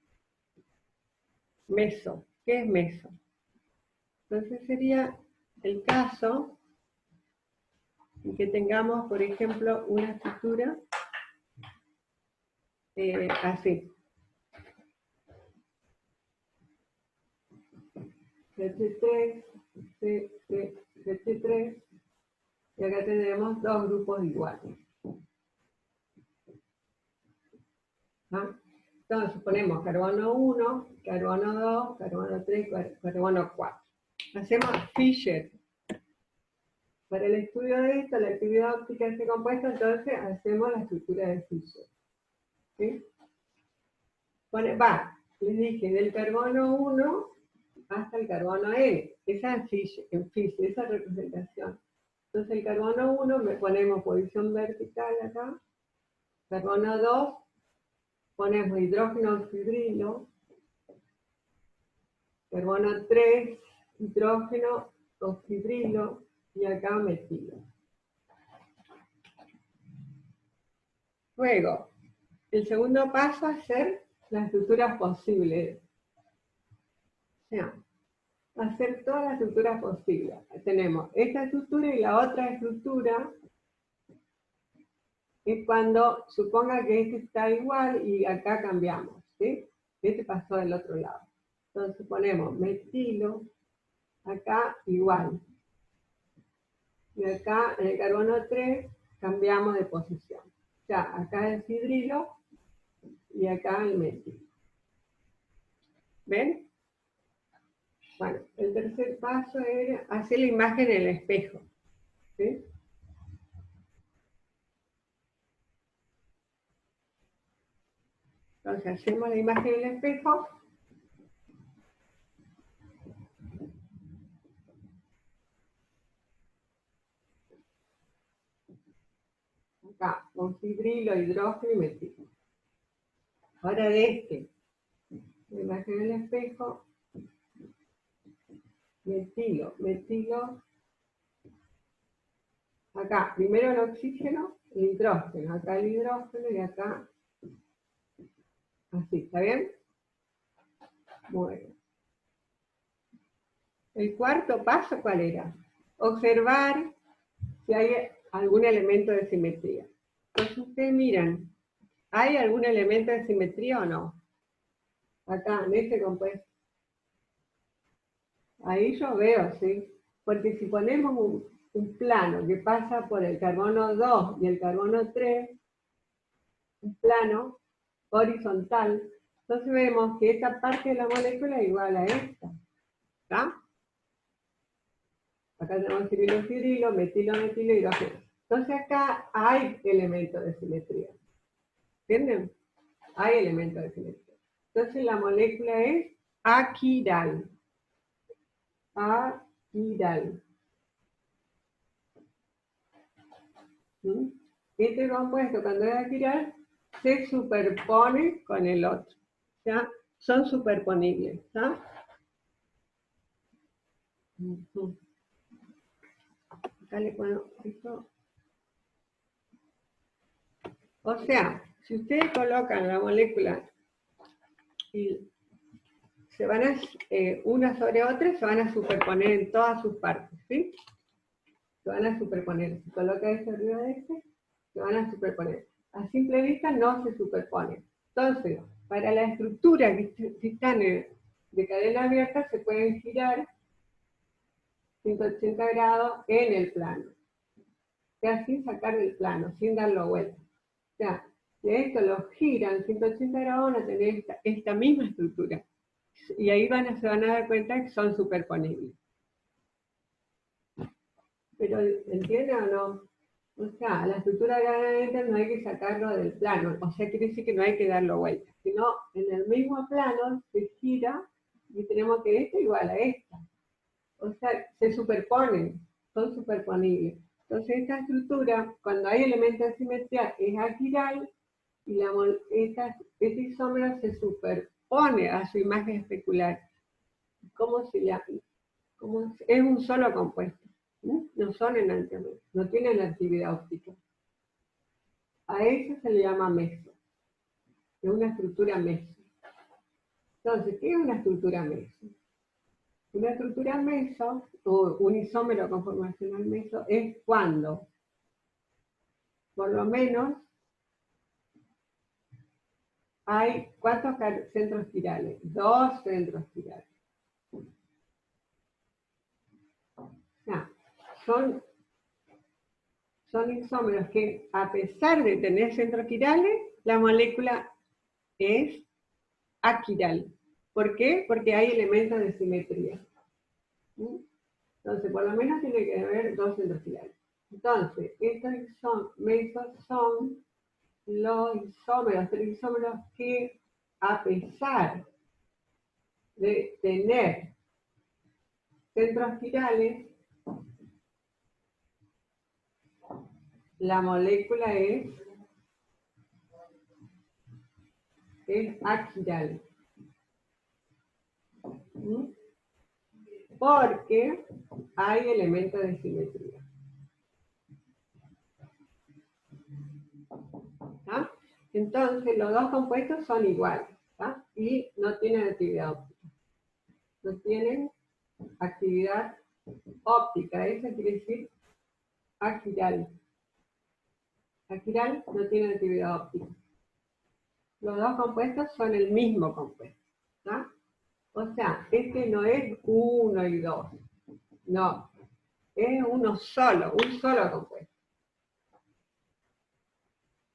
Meso, ¿qué es meso? Entonces sería el caso en que tengamos, por ejemplo, una estructura así. CH3, CH3, y acá tenemos dos grupos iguales. ¿Ah? Entonces ponemos carbono 1, carbono 2, carbono 3, carbono 4. Hacemos Fischer. Para el estudio de esto, la actividad óptica de este compuesto, entonces hacemos la estructura de Fischer. ¿Sí? Les dije, del carbono 1 hasta el carbono N. Esa es Fischer, esa representación. Entonces el carbono 1 le ponemos posición vertical acá. Carbono 2, ponemos hidrógeno fibrilo. Carbono 3, hidrógeno fibrilo. Y acá metilo. Luego, el segundo paso es hacer las estructuras posibles. O sea, hacer todas las estructuras posibles. Tenemos esta estructura y la otra estructura es cuando suponga que este está igual y acá cambiamos, ¿sí? Este pasó del otro lado. Entonces ponemos metilo, acá igual. Y acá en el carbono 3 cambiamos de posición. O sea, acá el fibrilo y acá el metilo. ¿Ven? Bueno, el tercer paso era hacer la imagen en el espejo. ¿Sí? Entonces hacemos la imagen en el espejo. Acá, con fibrilo, hidrógeno y metilo. Ahora de la imagen en el espejo, metilo. Acá, primero el oxígeno, el hidrógeno. Acá el hidrógeno y acá, así, ¿está bien? Bueno. El cuarto paso, ¿cuál era? Observar si hay algún elemento de simetría. Entonces ustedes miran, ¿hay algún elemento de simetría o no? Acá, en este compuesto. Ahí yo veo, ¿sí? Porque si ponemos un plano que pasa por el carbono 2 y el carbono 3, un plano horizontal, entonces vemos que esta parte de la molécula es igual a esta. ¿Está? Acá tenemos fibrilo, metilo, hidrógeno. Entonces acá hay elementos de simetría. ¿Entienden? Hay elementos de simetría. Entonces la molécula es aquiral. Aquiral. ¿Mm? Este compuesto, cuando es aquiral, se superpone con el otro. ¿Ya? Son superponibles. ¿Ya? Acá le pongo esto. O sea, si ustedes colocan la molécula y se van a, una sobre otra, se van a superponer en todas sus partes, ¿sí? Se van a superponer. Si coloca este arriba de este, se van a superponer. A simple vista no se superponen. Entonces, para la estructura que están de cadena abierta, se pueden girar 180 grados en el plano. O sea, sin sacar del plano, sin darlo vuelta. O sea, si esto lo giran 180 grados, van a tener esta misma estructura. Y ahí se van a dar cuenta que son superponibles. Pero, ¿entienden o no? O sea, la estructura de cadena no hay que sacarlo del plano. O sea, quiere decir que no hay que darlo vuelta. Sino, en el mismo plano se gira y tenemos que esta igual a esta. O sea, se superponen, son superponibles. Entonces, esta estructura, cuando hay elementos de simetría, es aquiral y este isómero se superpone opone a su imagen especular. ¿Cómo se llama? Es un solo compuesto. No son enantiómeros, no tienen actividad óptica. A eso se le llama meso. Es una estructura meso. Entonces, ¿qué es una estructura meso? Una estructura meso, o un isómero conformacional meso, es cuando, por lo menos, hay ¿cuántos centros quirales? 2 centros quirales. No, son isómeros que, a pesar de tener centros quirales, la molécula es aquiral. ¿Por qué? Porque hay elementos de simetría. Entonces, por lo menos tiene que haber 2 centros quirales. Entonces, estos mesos son los isómeros que, a pesar de tener centros quirales, la molécula es aquiral. Porque hay elementos de simetría. ¿Ah? Entonces, los dos compuestos son iguales, ¿ah? Y no tienen actividad óptica. No tienen actividad óptica, eso quiere decir aquiral. Aquiral no tiene actividad óptica. Los dos compuestos son el mismo compuesto, ¿ah? O sea, este no es 1 y 2, no, es un solo compuesto.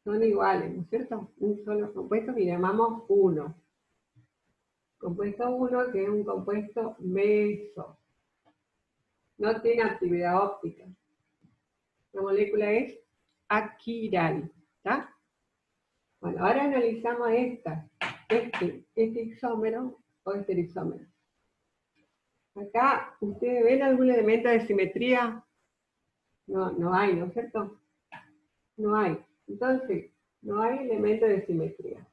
Son iguales, ¿no es cierto? Un solo compuesto que llamamos 1. Compuesto 1, que es un compuesto meso. No tiene actividad óptica. La molécula es aquiral, ¿está? Bueno, ahora analizamos este isómero o este isómero. Acá, ¿ustedes ven algún elemento de simetría? No hay, ¿no es cierto? No hay. Entonces, no hay elemento de simetría.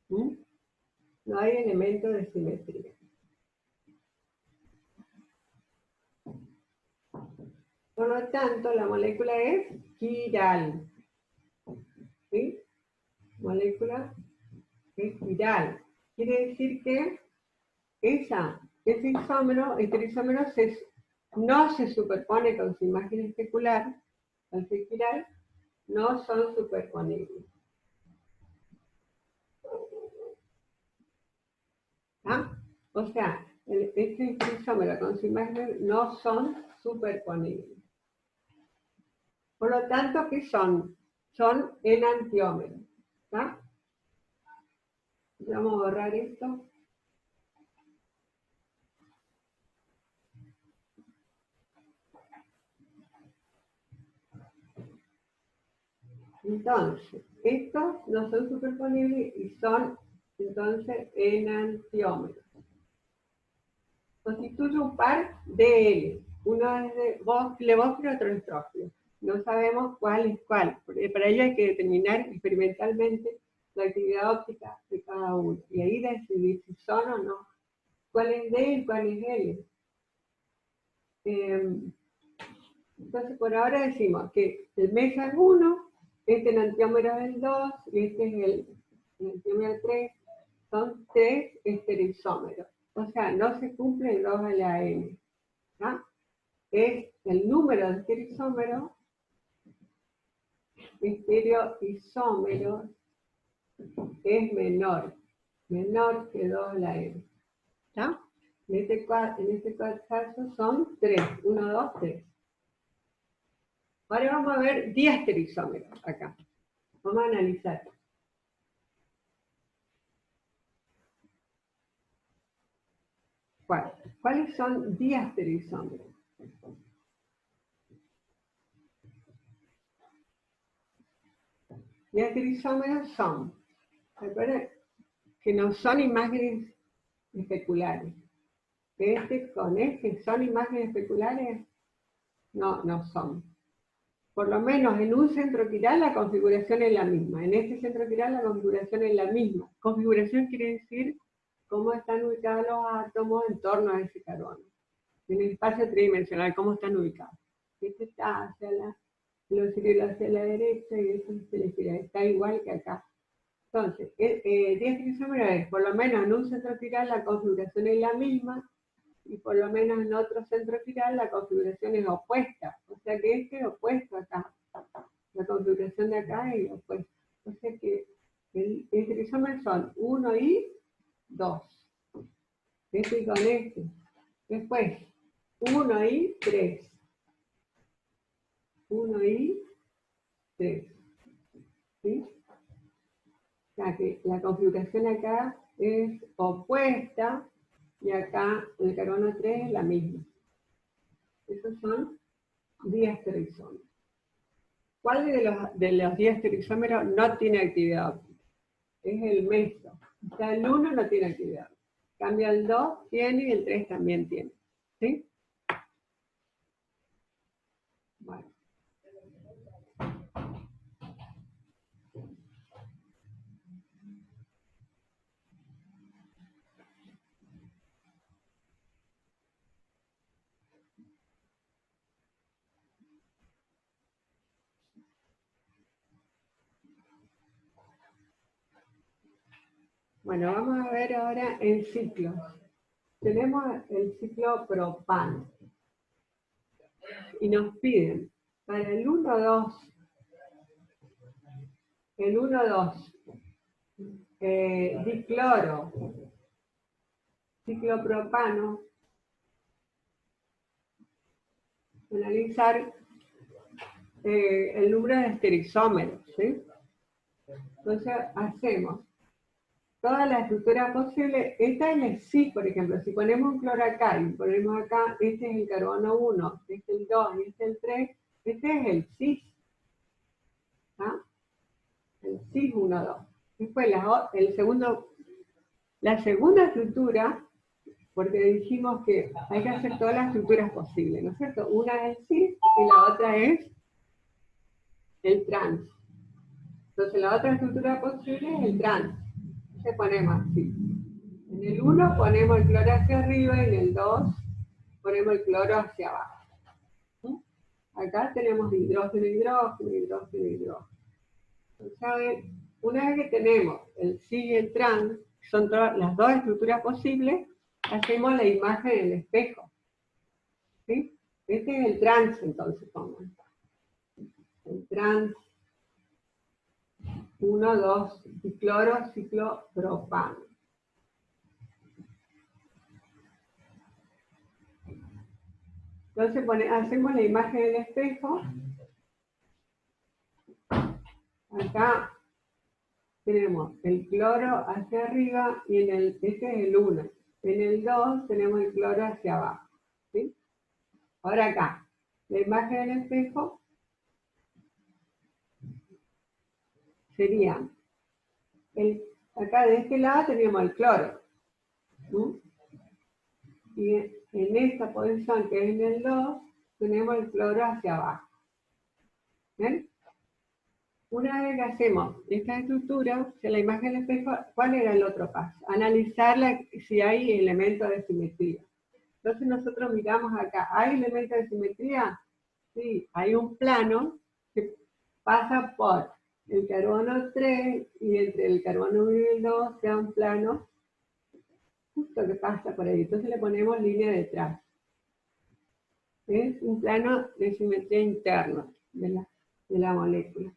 No hay elemento de simetría. Por lo tanto, la molécula es quiral. ¿Sí? Molécula es quiral. Quiere decir que este isómero no se superpone con su imagen especular, al ser quiral, no son superponibles. ¿Ah? O sea, este isómero con su imagen no son superponibles. Por lo tanto, ¿qué son? Son enantiómeros. ¿Ah? Vamos a borrar esto. Entonces, estos no son superponibles y son, entonces, enantiómeros. Constituye un par de L. Uno es de levófilo y otro estrófilo. No sabemos cuál es cuál, porque para ello hay que determinar experimentalmente la actividad óptica de cada uno. Y ahí decidir si son o no. ¿Cuál es D y cuál es L? Entonces, por ahora decimos que el meso es 1, este enantiómero es el 2 y este es el enantiómero 3. Son 3 estereoisómeros. O sea, no se cumple el 2 a la N. ¿Ah? Es el número de estereoisómeros es menor que 2 a la N. ¿Está? En este caso son 3, 1, 2, 3. Ahora vamos a ver diastereoisómeros acá. Vamos a analizar. ¿Cuáles son diastereoisómeros? Diastereoisómeros son, recuerden que no son imágenes especulares. Con este son imágenes especulares, no son. por lo menos en un centro quiral la configuración es la misma. En este centro quiral la configuración es la misma. Configuración quiere decir cómo están ubicados los átomos en torno a ese carbono. En el espacio tridimensional, cómo están ubicados. Este está hacia los cirilos hacia la derecha y este hacia la izquierda. Está igual que acá. Entonces, 10 trisómeros es, por lo menos en un centro quiral la configuración es la misma, y por lo menos en otro centro quiral la configuración es opuesta. O sea que este es opuesto acá. La configuración de acá es opuesta. O sea que el trisómero son 1 y 2. Este con este. Después, 1 y 3. 1 y 3. ¿Sí? O sea que la configuración acá es opuesta y acá el carbono 3 es la misma. Esos son 10 trisómeros. ¿Cuál de los 10 trisómeros no tiene actividad óptica? Es el meso. O sea, el 1 no tiene actividad óptica. En cambio, el 2 tiene y el 3 también tiene. ¿Sí? Bueno. Bueno, vamos a ver ahora en ciclos. Tenemos el ciclo propano. Y nos piden, para el 1,2, el 1,2, dicloro, ciclopropano, analizar el número de estereisómeros, ¿sí? Entonces hacemos todas las estructuras posibles. Esta es el cis, por ejemplo. Si ponemos un cloro acá y ponemos acá, este es el carbono 1, este es el 2 y este es el 3, este es el cis. ¿Ah? El cis 1, 2. Después la segunda estructura, porque dijimos que hay que hacer todas las estructuras posibles, ¿no es cierto? Una es el cis y la otra es el trans. Entonces la otra estructura posible es el trans. Entonces ponemos así. En el 1 ponemos el cloro hacia arriba y en el 2 ponemos el cloro hacia abajo. Acá tenemos hidrógeno, hidrógeno, hidrógeno, hidrógeno. Entonces, una vez que tenemos el cis y el trans, son las dos estructuras posibles, hacemos la imagen en el espejo. ¿Sí? Este es el trans, entonces, pongo. El trans 1, 2, dicloro, ciclopropano. Entonces hacemos la imagen del espejo. Acá tenemos el cloro hacia arriba y este es el 1. En el 2 tenemos el cloro hacia abajo. ¿Sí? Ahora acá, la imagen del espejo sería, acá de este lado teníamos el cloro. Y en esta posición que es en el 2, tenemos el cloro hacia abajo. ¿Ven? Una vez que hacemos esta estructura, de la imagen del espejo, ¿cuál era el otro paso? Analizar si hay elementos de simetría. Entonces nosotros miramos acá, ¿hay elementos de simetría? Sí, hay un plano que pasa por el carbono 3 y entre el carbono 1 y el 2 sea un plano justo que pasa por ahí. Entonces le ponemos línea detrás. Es un plano de simetría interno de la molécula.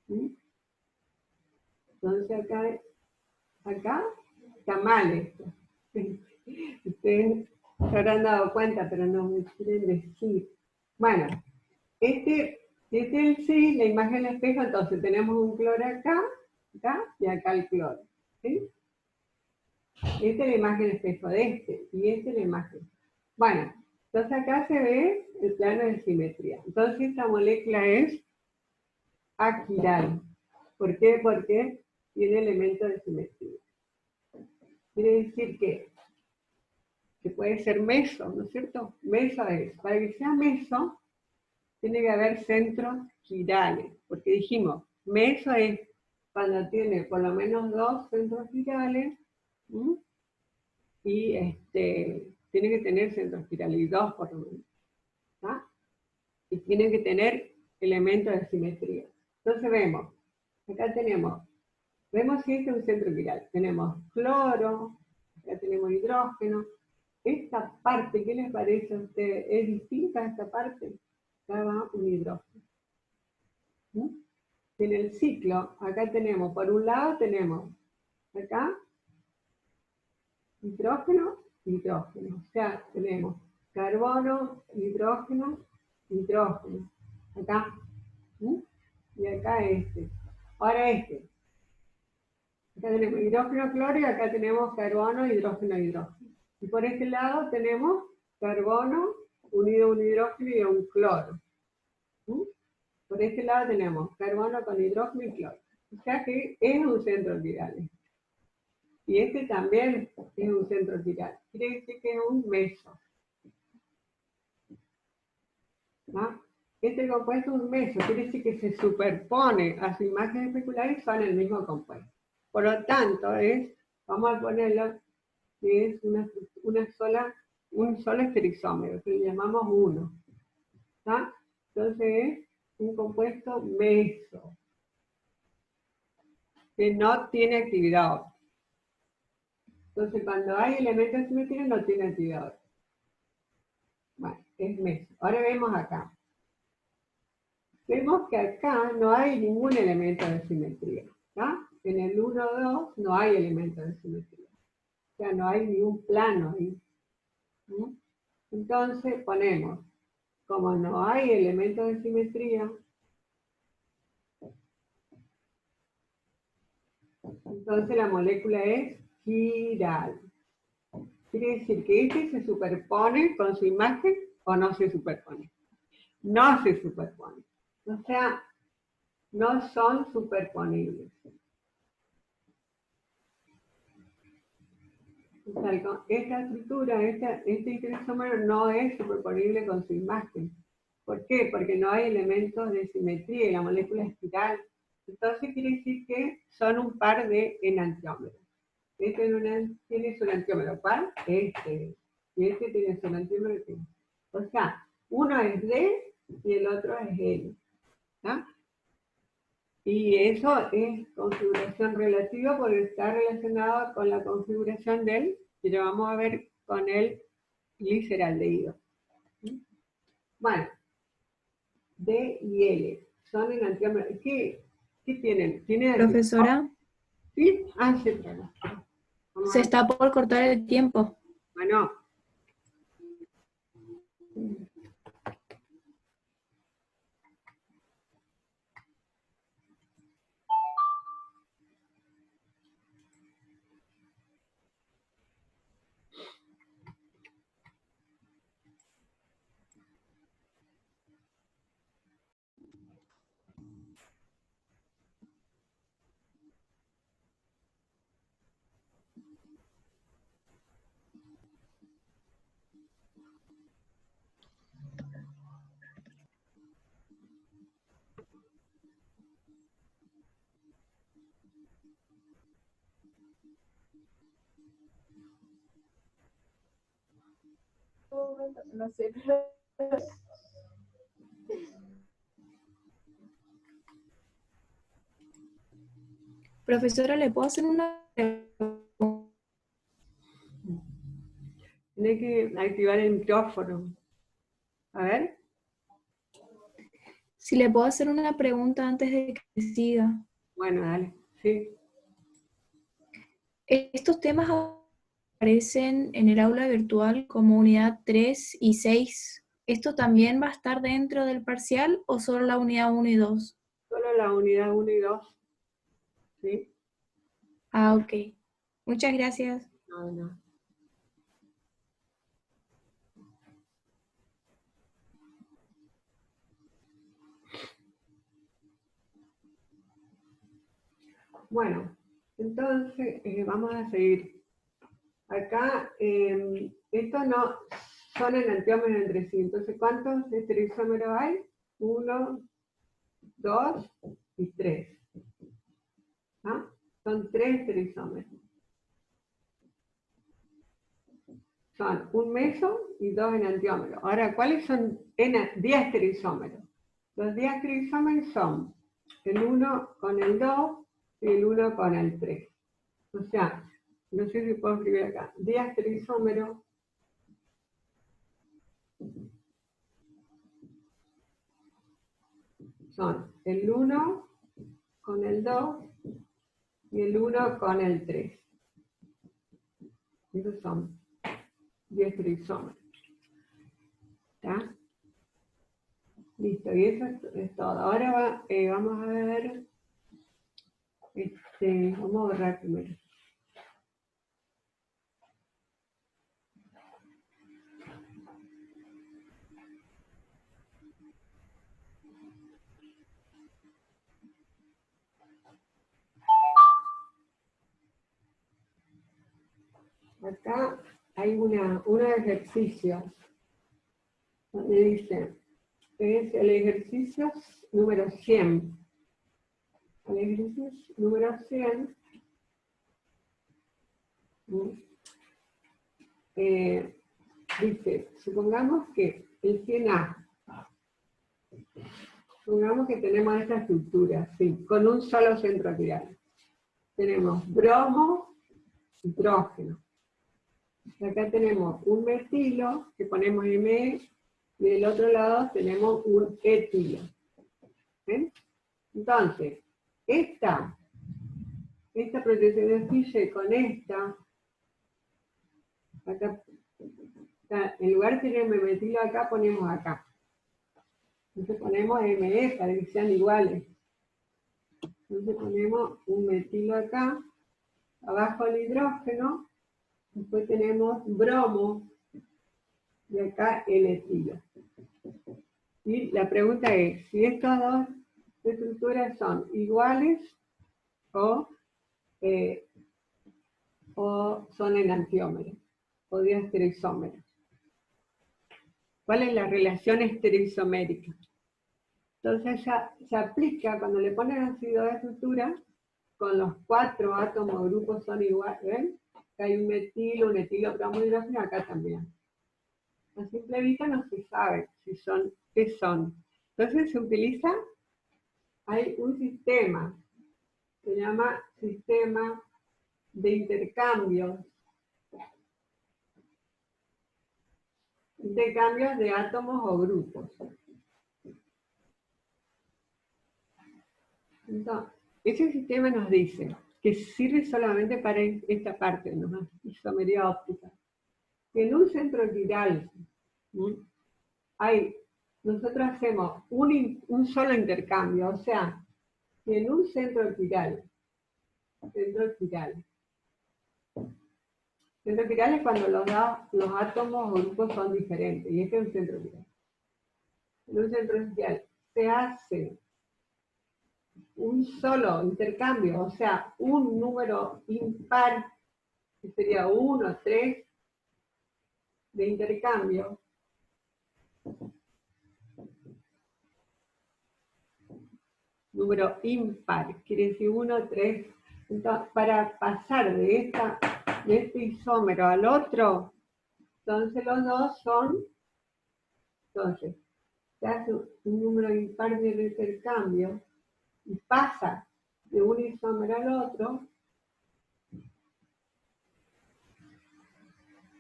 ¿Sí? Entonces acá está mal esto. Ustedes se habrán dado cuenta, pero no me quieren decir. Bueno, este es el cis, la imagen del espejo, entonces tenemos un cloro acá y acá el cloro. ¿Sí? Esta es la imagen del espejo de este, y esta es la imagen. Bueno, entonces acá se ve el plano de simetría. Entonces esta molécula es aquiral. ¿Por qué? Porque tiene elementos de simetría. Quiere decir que puede ser meso, ¿no es cierto? Meso es, para que sea meso, tiene que haber centros quirales, porque dijimos, meso es cuando tiene por lo menos 2 centros quirales, ¿m? Y tiene que tener centros quirales, y 2 por lo menos, ¿tá? Y tienen que tener elementos de simetría. Entonces vemos, acá vemos si este es un centro quiral. Tenemos cloro, acá tenemos hidrógeno. Esta parte, ¿qué les parece a ustedes? ¿Es distinta a esta parte? Acá va un hidrógeno. ¿Mm? En el ciclo, acá tenemos, por un lado tenemos, acá, hidrógeno, hidrógeno. O sea, tenemos carbono, hidrógeno, hidrógeno. Acá. ¿Mm? Y acá este. Ahora este. Acá tenemos hidrógeno, cloro, y acá tenemos carbono, hidrógeno, hidrógeno. Y por este lado tenemos carbono unido a un hidrógeno y a un cloro. ¿Mm? Por este lado tenemos carbono con hidrógeno y cloro. O sea que es un centro quiral. Y este también es un centro quiral. Quiere decir que es un meso. ¿No? Este compuesto es un meso, quiere decir que se superpone a su imagen especular y son el mismo compuesto. Por lo tanto, vamos a ponerlo que es un solo estereisómero, que le llamamos 1. ¿Tá? Entonces es un compuesto meso, que no tiene actividad óptica. Entonces cuando hay elementos de simetría no tiene actividad óptica. Bueno, es meso. Ahora vemos acá. Vemos que acá no hay ningún elemento de simetría. ¿Tá? En el 1,2 no hay elementos de simetría. O sea, no hay ni un plano ahí. ¿Mm? Entonces ponemos, como no hay elementos de simetría, entonces la molécula es quiral. Quiere decir que este se superpone con su imagen o no se superpone. No se superpone. O sea, no son superponibles. O sea, esta estructura, este estereisómero no es superponible con su imagen. ¿Por qué? Porque no hay elementos de simetría y la molécula es quiral. Entonces quiere decir que son un par de enantiómeros. Este tiene su enantiómero. ¿Cuál? Este. Y este tiene su enantiómero. O sea, uno es D y el otro es L. ¿Ah? Y eso es configuración relativa porque está relacionado con la configuración del, que lo vamos a ver con el gliceraldehído. Bueno, D y L son enantiómeros. ¿Qué tienen? Profesora, ¿Sí? Ah, sí, claro. se está por cortar el tiempo. Bueno. No sé. Profesora, ¿le puedo hacer una pregunta? Tiene que activar el micrófono. A ver. Si le puedo hacer una pregunta antes de que siga. Bueno, dale. Sí. Estos temas aparecen en el aula virtual como unidad 3 y 6. ¿Esto también va a estar dentro del parcial o solo la unidad 1 y 2? Solo la unidad 1 y 2. ¿Sí? Ah, ok. Muchas gracias. No. Bueno, entonces vamos a seguir. Acá, estos no son enantiómeros entre sí. Entonces, ¿cuántos estereisómeros hay? 1, 2 y 3. ¿Ah? Son 3 estereoisómeros. Son un meso y 2 enantiómeros. Ahora, ¿cuáles son diastereoisómeros? Los diastereoisómeros son el 1 con el 2 y el 1 con el 3. O sea, no sé si puedo escribir acá. Diastereoisómero son el 1 con el 2 y el 1 con el 3. Esos son diastereoisómeros. ¿Está? Listo, y eso es todo. Ahora vamos a ver, vamos a borrar primero. Acá hay un ejercicio donde dice, es el ejercicio número 100. El ejercicio número 100 dice, supongamos que el 100A, supongamos que tenemos esta estructura, ¿sí? Con un solo centro quiral. Tenemos bromo, hidrógeno. Acá tenemos un metilo, que ponemos Me, y del otro lado tenemos un etilo. ¿Ven? Entonces, esta protección de Fischer con esta, acá, en lugar de tener metilo acá, ponemos acá. Entonces ponemos Me para que sean iguales. Entonces ponemos un metilo acá, abajo el hidrógeno, después tenemos bromo, y acá el etilo. Y la pregunta es, si estas dos estructuras son iguales o son enantiómeros, o diastereoisómeros. ¿Cuál es la relación estereoisomérica? Entonces se aplica cuando le ponen así dos estructuras, con los 4 átomos o grupos son iguales, ¿ven? Acá hay un etilo, bromo, hidrógeno, acá también. A simple vista no se sabe si son, qué son. Entonces se utiliza, hay un sistema, se llama sistema de intercambios de átomos o grupos. Entonces, ese sistema nos dice que sirve solamente para esta parte, nomás, isomería óptica. En un centro quiral, nosotros hacemos un solo intercambio, o sea, en un centro quiral es cuando los átomos o grupos son diferentes, y este es un centro quiral. En un centro quiral se hace un solo intercambio, o sea, un número impar, que sería 1, 3, de intercambio. Número impar, quiere decir 1, 3. Entonces, para pasar de este isómero al otro, entonces los dos son, entonces, se hace un número impar de intercambio y pasa de un isómero al otro,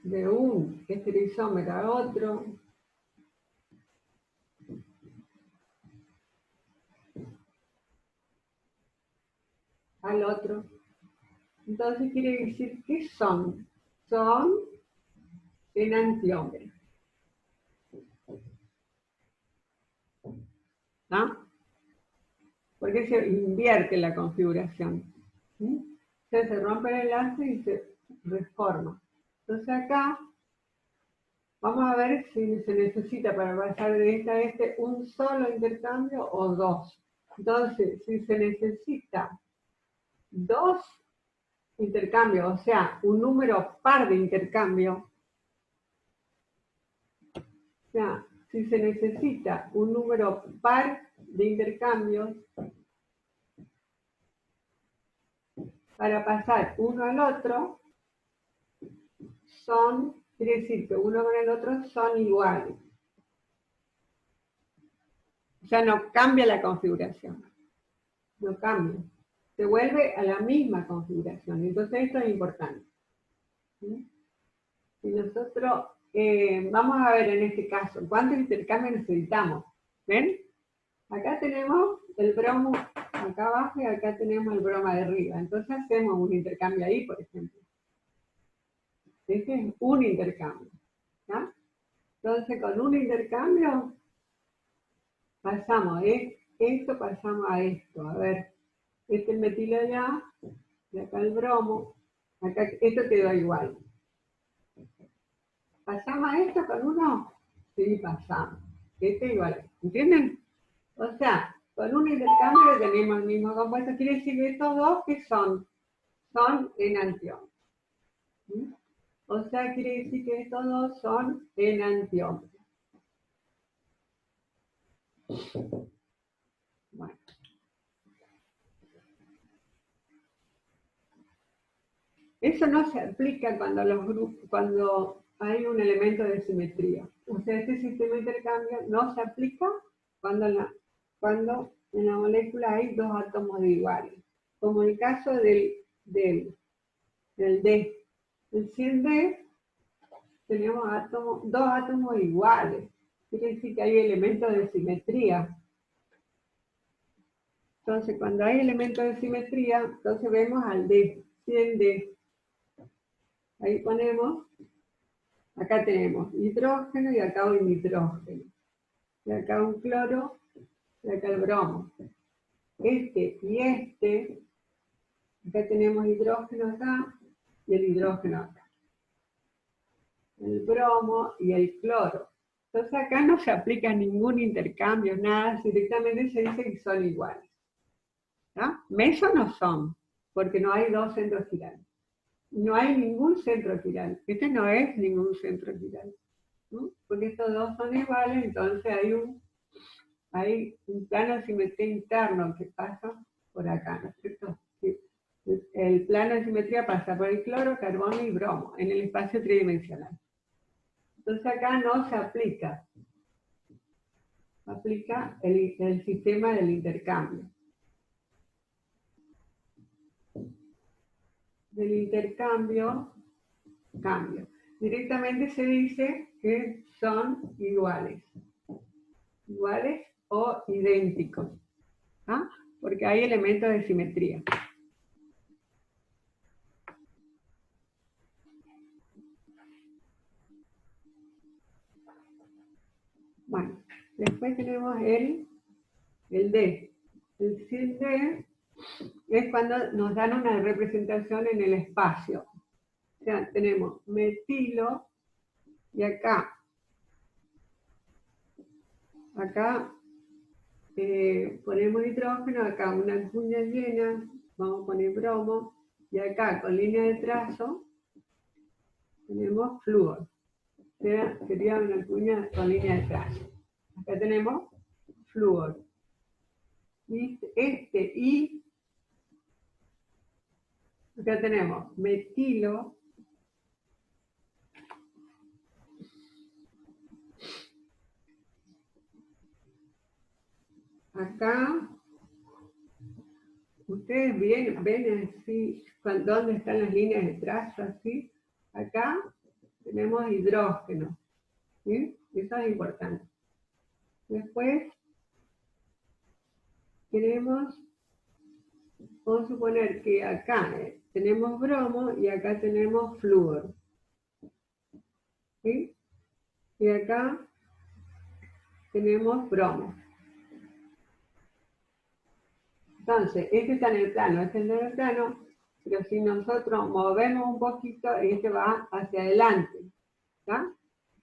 de un estereoisómero a otro, al otro. Entonces quiere decir que son enantiómeros. ¿No? Porque se invierte la configuración. ¿Sí? Se rompe el enlace y se reforma. Entonces acá vamos a ver si se necesita para pasar de esta a este un solo intercambio o dos. Entonces, si se necesita dos intercambios, o sea, un número par de intercambios, o sea, si se necesita un número par de intercambios para pasar uno al otro, quiere decir que uno con el otro son iguales. O sea, no cambia la configuración. No cambia. Se vuelve a la misma configuración. Entonces esto es importante. ¿Sí? Si nosotros vamos a ver en este caso cuántos intercambios necesitamos. ¿Ven? Acá tenemos el bromo acá abajo y acá tenemos el bromo de arriba. Entonces hacemos un intercambio ahí, por ejemplo. Este es un intercambio. ¿Ya? Entonces con un intercambio pasamos esto, pasamos a esto. A ver, este es el metilo allá, y acá el bromo. Acá esto quedó igual. ¿Pasamos a esto con uno? Sí, pasamos. Este igual. ¿Entienden? O sea, con un intercambio tenemos el mismo compuesto. Quiere decir que estos dos, ¿qué son? Son enantiómeros. ¿Sí? O sea, quiere decir que estos dos son enantiómeros. Bueno. Eso no se aplica cuando hay un elemento de simetría. O sea, este sistema de intercambio no se aplica cuando en la molécula hay dos átomos de iguales. Como el caso del D. El 100D tenemos dos átomos iguales. Quiere decir que hay elementos de simetría. Entonces, cuando hay elementos de simetría, entonces vemos al D, 100D. Ahí ponemos, acá tenemos hidrógeno y acá un nitrógeno. Y acá un cloro y acá el bromo. Este y este, acá tenemos hidrógeno acá y el hidrógeno acá. El bromo y el cloro. Entonces acá no se aplica ningún intercambio, nada, directamente se dice que son iguales. ¿No? Mesos no son, porque no hay dos centros girales. No hay ningún centro giral. Este no es ningún centro giral. ¿No? Porque estos dos son iguales, entonces hay un plano de simetría interno que pasa por acá, ¿no es cierto? El plano de simetría pasa por el cloro, carbono y bromo en el espacio tridimensional. Entonces acá no se aplica. Aplica el sistema del intercambio. Del intercambio, cambio. Directamente se dice que son iguales. Iguales o idénticos. ¿Ah? Porque hay elementos de simetría. Bueno, después tenemos el D. El 100D es cuando nos dan una representación en el espacio. O sea, tenemos metilo y acá ponemos hidrógeno, acá una cuña llena, vamos a poner bromo, y acá con línea de trazo tenemos flúor. Sería una cuña con línea de trazo. Acá tenemos flúor. Y acá tenemos metilo, acá, ustedes ven así, dónde están las líneas de trazo, así, acá tenemos hidrógeno, ¿sí? Eso es importante. Después vamos a suponer que acá tenemos bromo y acá tenemos flúor, ¿sí? Y acá tenemos bromo. Entonces, este está en el plano, este está en el plano, pero si nosotros movemos un poquito, este va hacia adelante. ¿Tá?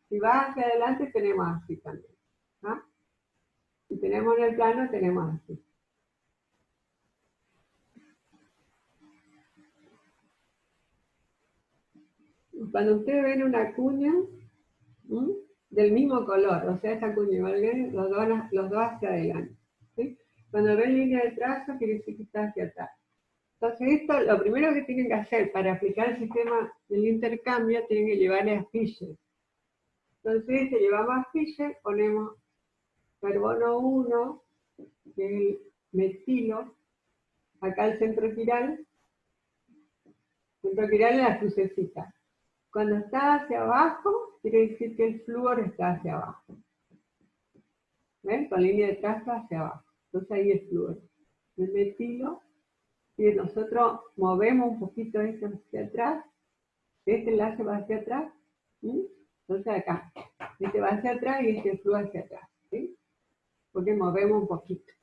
Si va hacia adelante, tenemos así también. ¿Tá? Si tenemos en el plano, tenemos así. Cuando ustedes ven una cuña, del mismo color, o sea, esta cuña y valgué los dos hacia adelante. ¿Sí? Cuando ven línea de trazo, quiere decir que está hacia atrás. Entonces, esto, lo primero que tienen que hacer para aplicar el sistema del intercambio, tienen que llevarle a Fisher. Entonces, si llevamos a Fisher, ponemos carbono 1, que es el metilo, acá el centro quiral es la crucecita. Cuando está hacia abajo, quiere decir que el flúor está hacia abajo. ¿Ven? Con línea de trazo hacia abajo. Entonces ahí es flúor. El metilo, si nosotros movemos un poquito esto hacia atrás, este enlace va hacia atrás, ¿sí? Entonces acá, este va hacia atrás y este flúor hacia atrás, ¿sí? Porque movemos un poquito.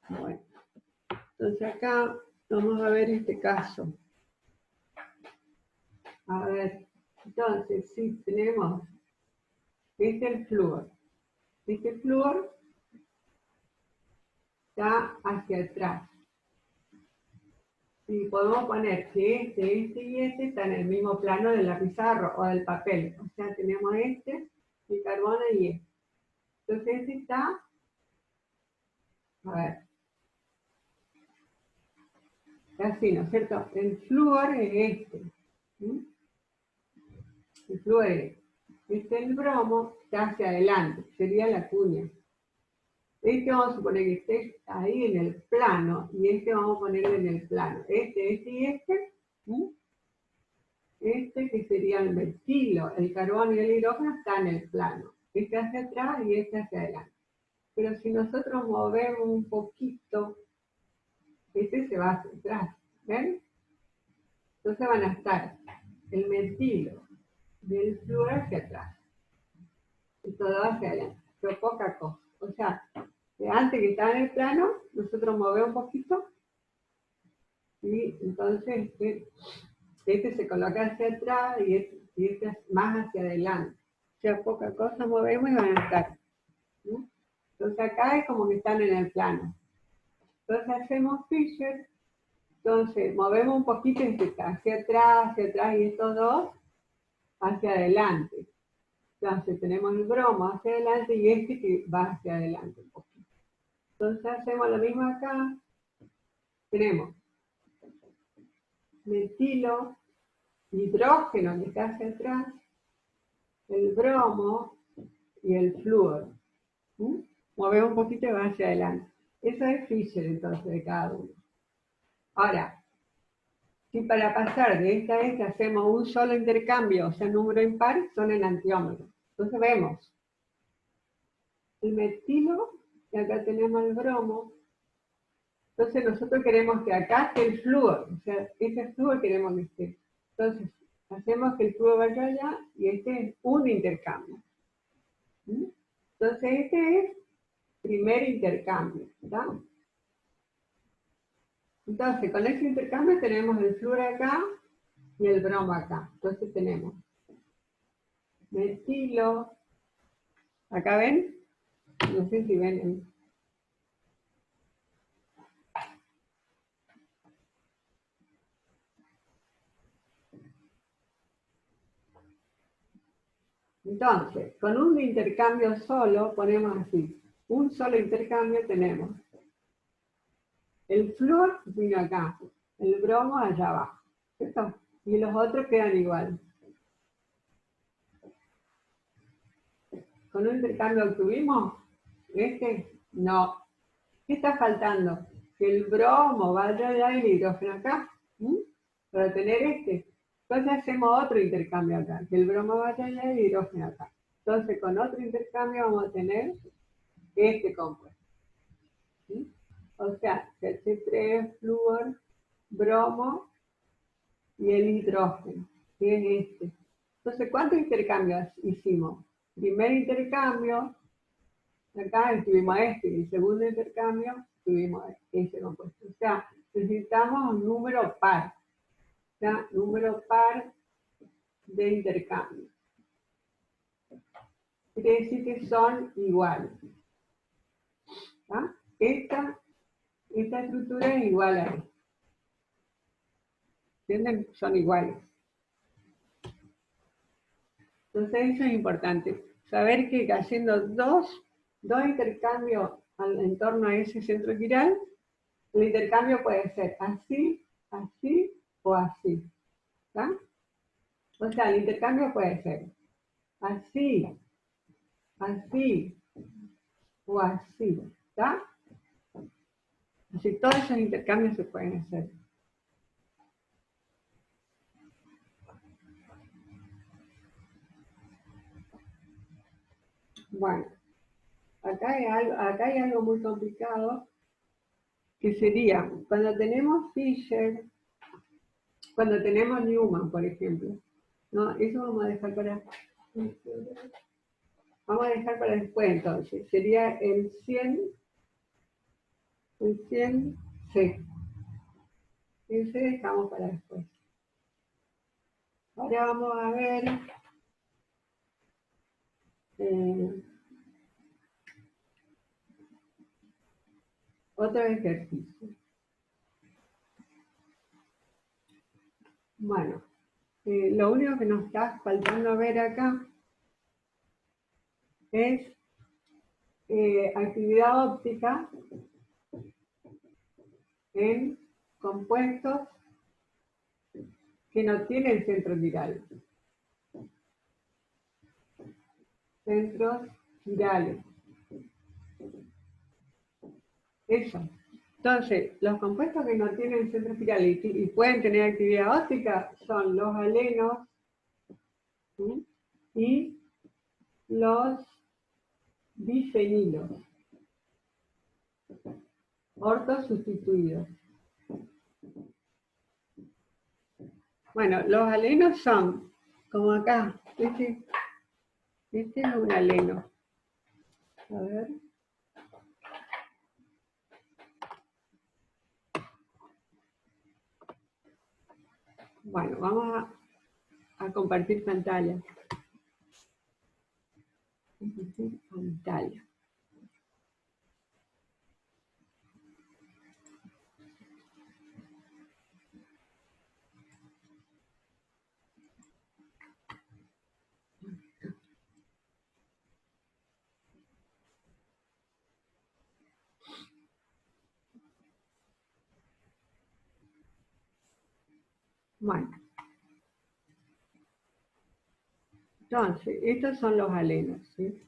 Bueno, entonces acá vamos a ver este caso. A ver, entonces, si tenemos, este es el flúor. Este flúor está hacia atrás. Y podemos poner que este y este están en el mismo plano de la pizarra o del papel. O sea, tenemos este, el carbono y este. Entonces este está, a ver, así, ¿no es cierto? El flúor es este. ¿Sí? El flúor es este. Este el bromo está hacia adelante, sería la cuña. Este vamos a suponer que esté ahí en el plano y este vamos a ponerlo en el plano. Este y este. ¿Sí? Este que sería el metilo, el carbono y el hidrógeno están en el plano. Este hacia atrás y este hacia adelante. Pero si nosotros movemos un poquito, este se va hacia atrás. ¿Ven? Entonces van a estar el metilo y el flúor hacia atrás. Y todo hacia adelante. Pero poca cosa. O sea, antes que estaba en el plano, nosotros movemos un poquito y entonces este se coloca hacia atrás y este más hacia adelante. O sea, poca cosa movemos y van a estar. ¿No? Entonces acá es como que están en el plano. Entonces hacemos Fisher, entonces movemos un poquito hacia atrás y estos dos hacia adelante. Entonces tenemos el bromo hacia adelante y este que va hacia adelante un poquito. Entonces hacemos lo mismo acá. Tenemos metilo, hidrógeno que está hacia atrás, el bromo y el flúor. Movemos un poquito y va hacia adelante. Eso es Fisher entonces de cada uno. Ahora, si para pasar de esta a esta hacemos un solo intercambio, o sea, número impar, son enantiómeros. Entonces vemos el metilo y acá tenemos el bromo. Entonces nosotros queremos que acá esté el flúor, o sea, ese flúor queremos que esté. Entonces, hacemos que el flúor vaya allá y este es un intercambio. Entonces, este es primer intercambio, ¿verdad? Entonces, con este intercambio tenemos el flúor acá y el bromo acá. Entonces tenemos metilo, acá ven, no sé si ven. Entonces, con un intercambio solo, ponemos así, un solo intercambio tenemos el flúor vino acá, el bromo allá abajo, ¿cierto? Y los otros quedan igual. Con un intercambio que tuvimos, este, no. ¿Qué está faltando? Que el bromo vaya allá y el hidrógeno acá, para tener este. Entonces hacemos otro intercambio acá, que el bromo vaya allá y el hidrógeno acá. Entonces con otro intercambio vamos a tener este compuesto. ¿Sí? O sea, C3, flúor, bromo y el hidrógeno, que es este. Entonces, ¿cuántos intercambios hicimos? Primer intercambio, acá tuvimos este, y el segundo intercambio tuvimos este compuesto. O sea, necesitamos un número par. O sea, número par de intercambio. Quiere decir que son iguales. ¿Ah? Esta estructura es igual a esta. ¿Entienden? Son iguales. Entonces eso es importante. Saber que haciendo dos intercambios en torno a ese centro quiral, el intercambio puede ser así, así o así. ¿Está? O sea, el intercambio puede ser así, así o así. ¿Está? Así todos esos intercambios se pueden hacer. Bueno, acá hay algo muy complicado, que sería, cuando tenemos Fisher, cuando tenemos Newman, por ejemplo, ¿no? Eso vamos a dejar para después, entonces. Sería el 100C. Ese dejamos para después. Ahora vamos a ver otro ejercicio. Bueno, lo único que nos está faltando ver acá es actividad óptica en compuestos que no tienen centro quiral. Centros quirales. Eso. Entonces, los compuestos que no tienen centro quiral y pueden tener actividad óptica son los alenos, ¿sí? Y los bifenilos, ortosustituidos. Bueno, los alenos son, como acá, este es un aleno. A ver. Bueno, vamos a compartir pantalla. Compartir pantalla. Bueno. Entonces, estos son los alenos, ¿sí?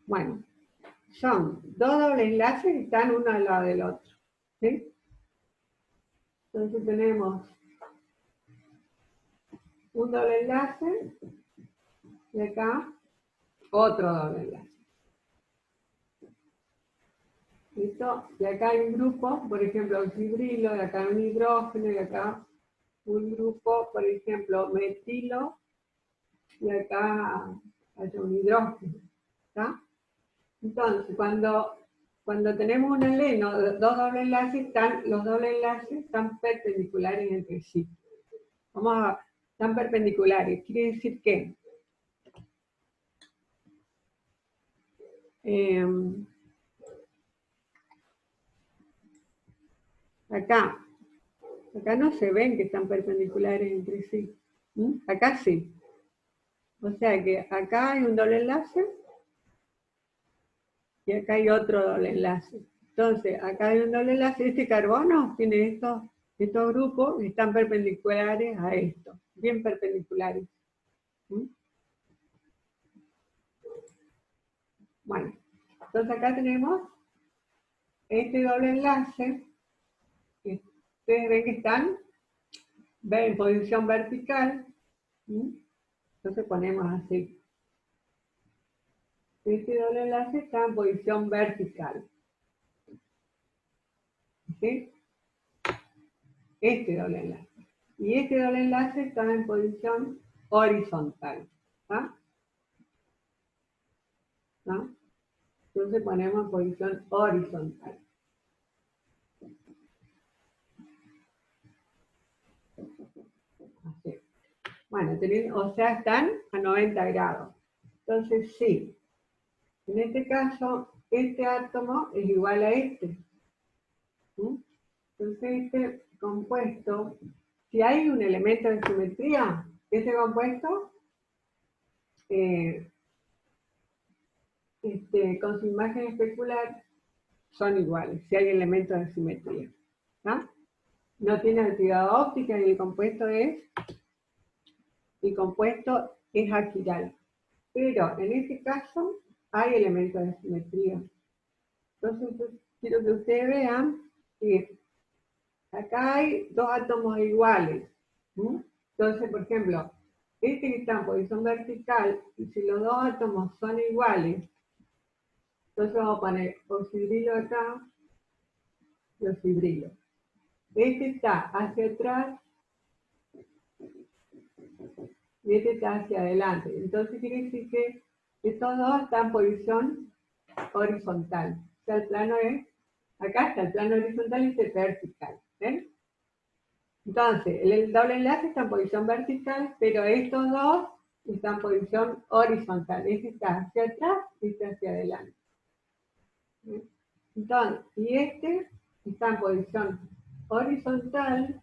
Bueno, son dos dobles enlaces que están uno al lado del otro, ¿sí? Entonces tenemos un doble enlace y acá otro doble enlace. ¿Listo? Y acá hay un grupo, por ejemplo, un fibrilo, y acá un hidrógeno, y acá un grupo, por ejemplo, metilo, y acá hay un hidrógeno. ¿Está? Entonces, cuando tenemos un aleno, dos dobles enlaces, los dobles enlaces están perpendiculares entre sí. Están perpendiculares. Quiere decir que acá no se ven que están perpendiculares entre sí. Acá sí. O sea que acá hay un doble enlace y acá hay otro doble enlace. Entonces, acá hay un doble enlace. Este carbono tiene estos grupos que están perpendiculares a esto, bien perpendiculares. Bueno, entonces acá tenemos este doble enlace, que ustedes ven que están en posición vertical. Entonces ponemos así. Este doble enlace está en posición vertical. ¿Sí? Este doble enlace. Y este doble enlace está en posición horizontal. ¿Está? ¿No? Entonces ponemos posición horizontal. Así. Bueno, o sea, están a 90 grados. Entonces, sí. En este caso, este átomo es igual a este. Entonces este compuesto, si hay un elemento de simetría, ese compuesto con su imagen especular son iguales, si hay elementos de simetría. ¿No? No tiene actividad óptica y el compuesto es aquiral. Pero en este caso hay elementos de simetría. Entonces quiero que ustedes vean que acá hay dos átomos iguales. Entonces, por ejemplo, este que está en posición vertical, y si los dos átomos son iguales, entonces vamos a poner oxidrilo acá y oxidrilo. Este está hacia atrás y este está hacia adelante. Entonces quiere decir que estos dos están en posición horizontal. O sea, el plano es, acá está el plano horizontal y este vertical. ¿Ven? Entonces, el doble enlace está en posición vertical, pero estos dos están en posición horizontal. Este está hacia atrás y este hacia adelante. ¿Ven? Entonces, y este está en posición horizontal,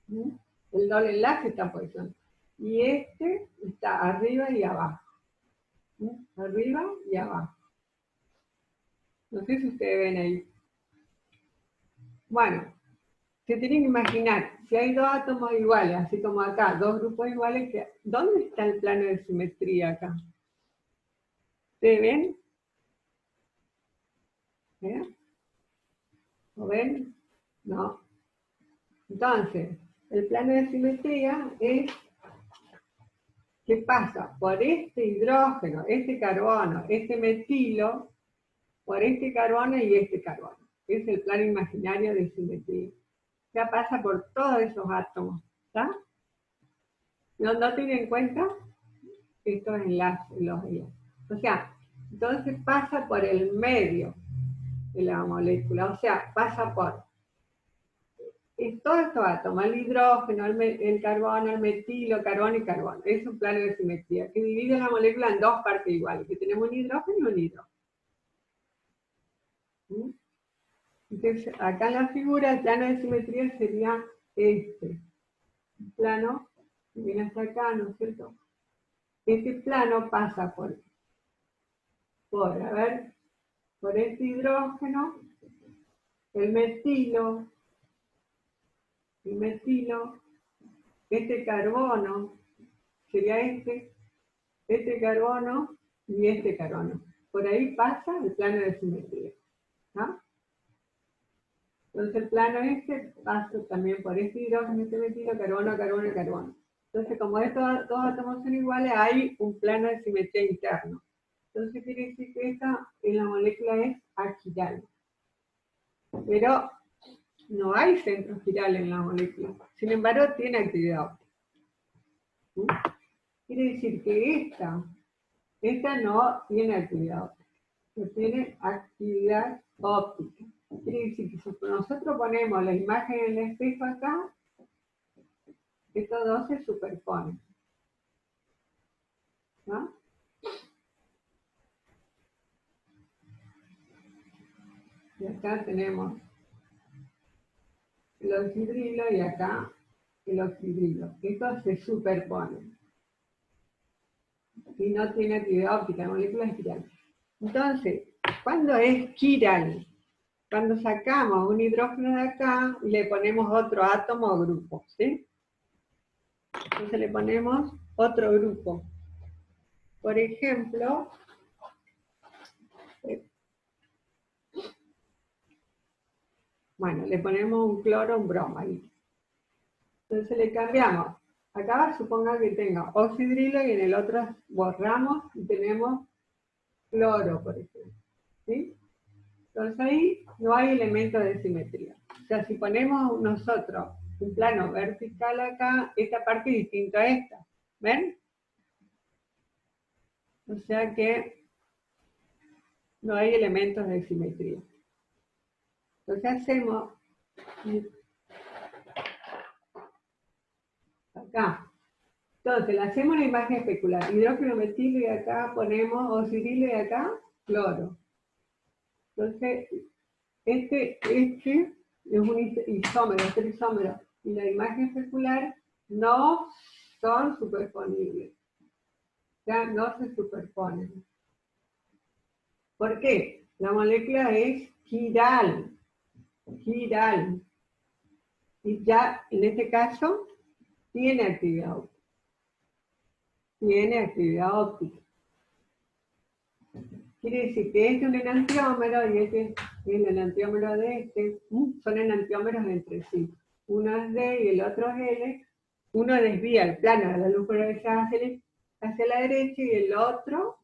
el doble enlace está en posición, y este está arriba y abajo. Arriba y abajo. No sé si ustedes ven ahí. Bueno, se tienen que imaginar, si hay dos átomos iguales, así como acá, dos grupos iguales, ¿dónde está el plano de simetría acá? ¿Ustedes ven? ¿Lo ven? No. Entonces, el plano de simetría es que pasa por este hidrógeno, este carbono, este metilo, por este carbono y este carbono. Es el plano imaginario de simetría. Ya pasa por todos esos átomos. ¿Está? No tienen en cuenta estos enlaces, los enlaces. O sea, entonces pasa por el medio de la molécula. O sea, pasa por todos estos átomos, el hidrógeno, el carbono, el metilo, carbono y carbono. Es un plano de simetría que divide la molécula en dos partes iguales, que tenemos un hidrógeno y un hidrógeno. Entonces, acá en la figura, el plano de simetría sería este. El plano, que viene hasta acá, ¿no es cierto? Este plano pasa por este hidrógeno, el metilo, este carbono, sería este carbono y este carbono. Por ahí pasa el plano de simetría. ¿No? Entonces el plano este pasa también por este hidrógeno, este metilo, carbono, carbono y carbono. Entonces, como estos dos átomos son iguales, hay un plano de simetría interno. Entonces quiere decir que esta en la molécula es aquiral. Pero no hay centro giral en la molécula. Sin embargo, tiene actividad óptica. Quiere decir que esta no tiene actividad óptica. No tiene actividad óptica. Quiere decir que si nosotros ponemos la imagen en el espejo acá, estos dos se superponen. ¿No? Y acá tenemos el oxidrilo y acá el oxidrilo. Estos se superponen. Y no tiene actividad óptica, la molécula es chiral. Entonces, ¿cuándo es chiral? Cuando sacamos un hidrógeno de acá y le ponemos otro átomo o grupo, ¿sí? Entonces le ponemos otro grupo. Por ejemplo, bueno, le ponemos un cloro, un bromo ahí. Entonces le cambiamos. Acá suponga que tenga oxidrilo y en el otro borramos y tenemos cloro, por ejemplo. ¿Sí? Entonces ahí no hay elementos de simetría. O sea, si ponemos nosotros un plano vertical acá, esta parte es distinta a esta. ¿Ven? O sea que no hay elementos de simetría. Entonces hacemos acá. Entonces le hacemos una imagen especular. Hidrógeno metilo y acá ponemos oxidrilo y acá cloro. Entonces, este es un isómero, trisómero, y la imagen circular no son superponibles. Ya no se superponen. ¿Por qué? La molécula es chiral. Chiral. Y ya, en este caso, tiene actividad óptica. Tiene actividad óptica. Quiere decir que este es un enantiómero y este es el enantiómero de este. Son enantiómeros entre sí. Uno es D y el otro es L. Uno desvía el plano de la luz polarizada hacia la derecha y el otro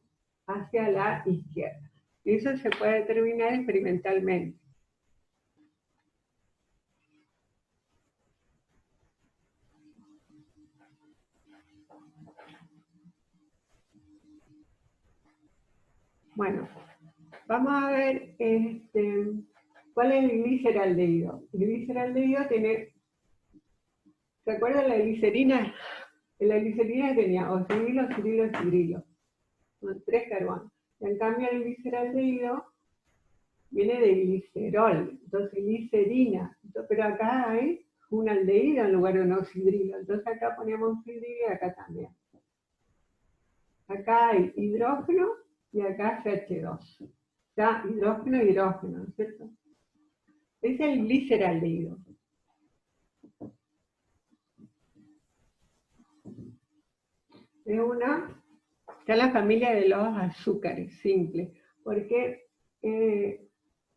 hacia la izquierda. Y eso se puede determinar experimentalmente. Bueno, vamos a ver cuál es el gliceraldehído. El gliceraldehído tiene, ¿se acuerdan la glicerina? La glicerina tenía oxidrilo, oxidrilo, oxidrilo. Son 3 carbonos. En cambio el gliceraldehído viene de glicerol, entonces glicerina. Pero acá hay un aldehído en lugar de un oxidrilo. Entonces acá ponemos oxidrilo y acá también. Acá hay hidrógeno y acá CH2. Ya, hidrógeno, hidrógeno, ¿no es cierto? Es el gliceraldehído. Es está en la familia de los azúcares, simple, porque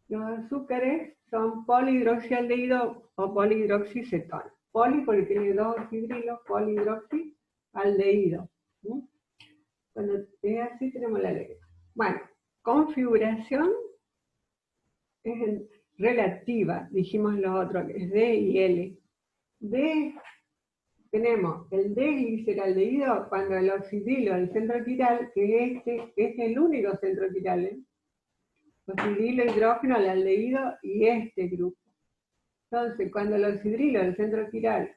los azúcares son polihidroxialdehído o polihidroxicetona. Poli porque tiene 2 oxidrilos, polihidroxialdehído. Cuando es así tenemos la letra. Bueno, configuración es relativa, dijimos los otros, es D y L. Tenemos el D-gliceraldehído cuando el oxidrilo del centro quiral, que es el único centro quiral, oxidrilo, hidrógeno, el aldehído y este grupo. Entonces, cuando el oxidrilo del centro quiral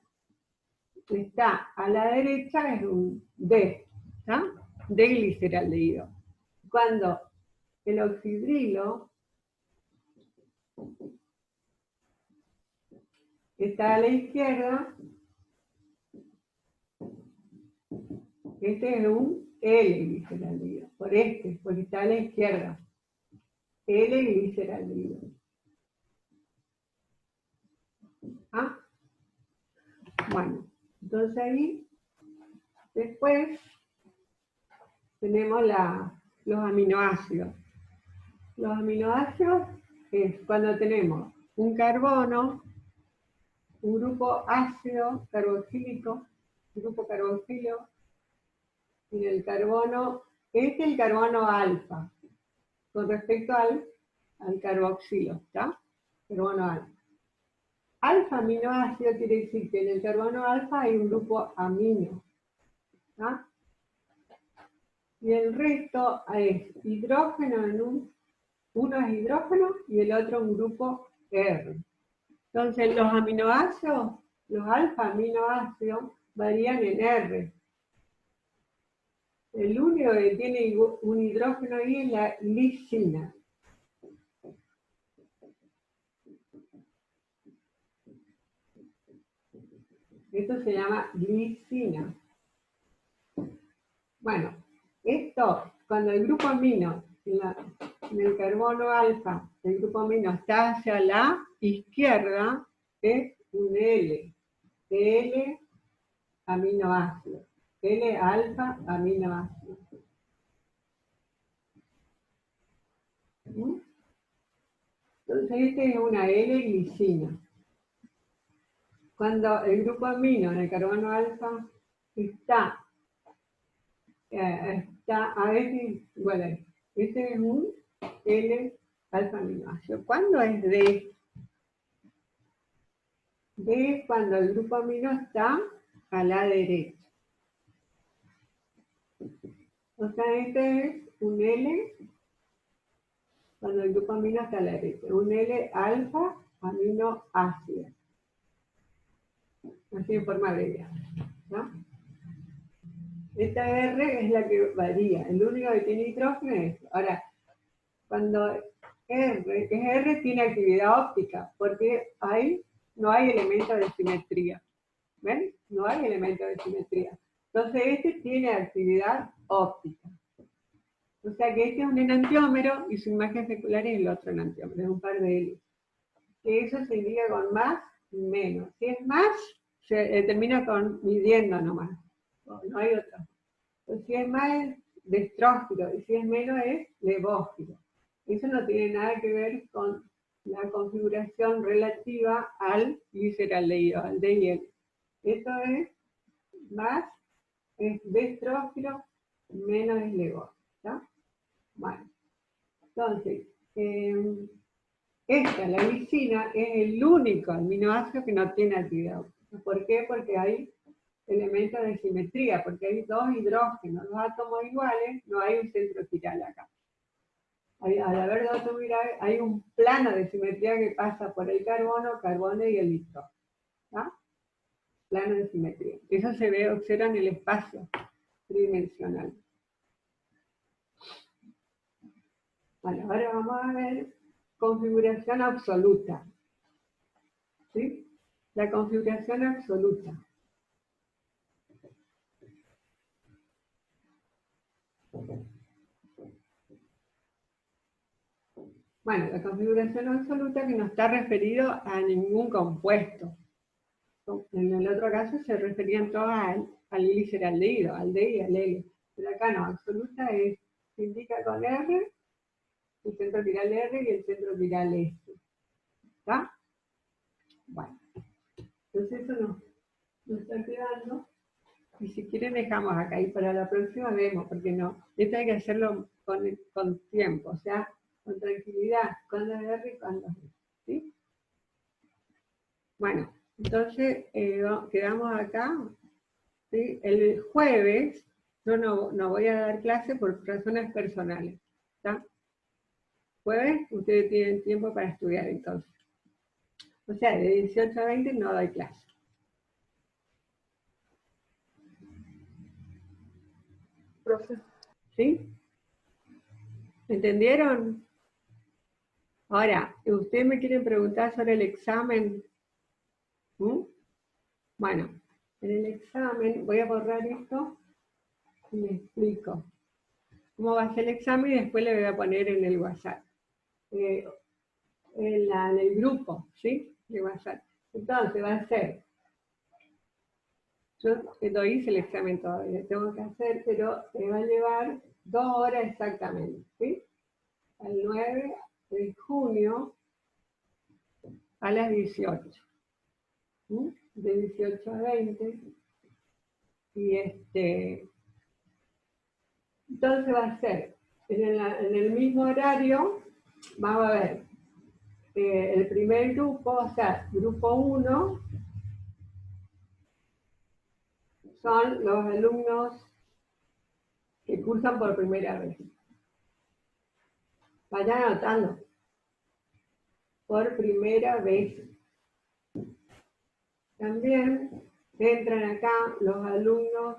está a la derecha es un D, ¿tá? D-gliceraldehído. Cuando el oxidrilo está a la izquierda, este es un L-gliceraldehído, porque está a la izquierda. L-gliceraldehído. ¿Ah? Bueno, entonces ahí, después, tenemos los aminoácidos. Los aminoácidos es cuando tenemos un carbono, un grupo ácido carboxílico, grupo carboxilo, y el carbono, este es el carbono alfa, con respecto al carboxilo, ¿está? Carbono alfa. Alfa aminoácido quiere decir que en el carbono alfa hay un grupo amino, ¿está? Y el resto es hidrógeno uno es hidrógeno y el otro un grupo R. Entonces los aminoácidos, los alfa aminoácidos, varían en R. El único que tiene un hidrógeno ahí es la lisina. Esto se llama glicina. Bueno, esto, cuando el grupo amino, en el carbono alfa, el grupo amino está hacia la izquierda, es un L. L aminoácido. L alfa aminoácido. Entonces este es una L-glicina. Cuando el grupo amino en el carbono alfa está a bueno, este es un L alfa aminoácido. ¿Cuándo es D? D es cuando el grupo amino está a la derecha. O sea, este es un L cuando el grupo amino está a la derecha. Un L alfa aminoácido. Así en forma abreviada, ¿no? Esta R es la que varía. El único que tiene hidrógeno es esto. Ahora, cuando R, que es R, tiene actividad óptica, porque no hay elementos de simetría. ¿Ven? No hay elementos de simetría. Entonces este tiene actividad óptica. O sea que este es un enantiómero y su imagen secular es el otro enantiómero, es un par de hélices. Que eso se indica con más y menos. Si es más, se determina con midiendo nomás. No hay otra. Pues si es más es destrófilo y si es menos es levófilo. Eso no tiene nada que ver con la configuración relativa al gliceraldehído, al D y L. Esto es más es destrófilo, menos es levófilo. ¿Está? Bueno, entonces, la glicina, es el único aminoácido que no tiene actividad óptica. ¿Por qué? Porque hay elementos de simetría, porque hay dos hidrógenos, dos átomos iguales, no hay un centro chiral acá. Al haber dos átomos iguales, hay un plano de simetría que pasa por el carbono y el nitrógeno. ¿Tá? Plano de simetría. Eso se observa en el espacio tridimensional. Bueno, ahora vamos a ver configuración absoluta. ¿Sí? La configuración absoluta. Bueno, la configuración absoluta que no está referido a ningún compuesto. En el otro caso se referían todos al gliceraldehído, al D y al L. Pero acá no, absoluta se indica con R, el centro chiral R y el centro chiral S. ¿Está? Bueno, entonces eso nos está quedando. Y si quieren dejamos acá y para la próxima vemos, porque no, esto hay que hacerlo con tiempo, o sea, con tranquilidad, con la R y con los S. ¿Sí? Bueno, entonces quedamos acá. ¿Sí? El jueves yo no voy a dar clase por razones personales. ¿Está? Jueves ustedes tienen tiempo para estudiar entonces. O sea, de 18 a 20 no doy clase. Profe. ¿Sí? ¿Entendieron? Ahora, ¿ustedes me quieren preguntar sobre el examen? ¿Mm? Bueno, en el examen voy a borrar esto y les explico cómo va a ser el examen y después le voy a poner en el WhatsApp. En el grupo, ¿sí? De WhatsApp. Entonces va a ser, yo no hice el examen todavía, tengo que hacer, pero me va a llevar 2 horas exactamente, ¿sí? El 9 de junio a las 18. ¿Sí? De 18 a 20. Y entonces va a ser, en el mismo horario, vamos a ver, el primer grupo, o sea, grupo 1, son los alumnos que cursan por primera vez. Vayan anotando. Por primera vez. También entran acá los alumnos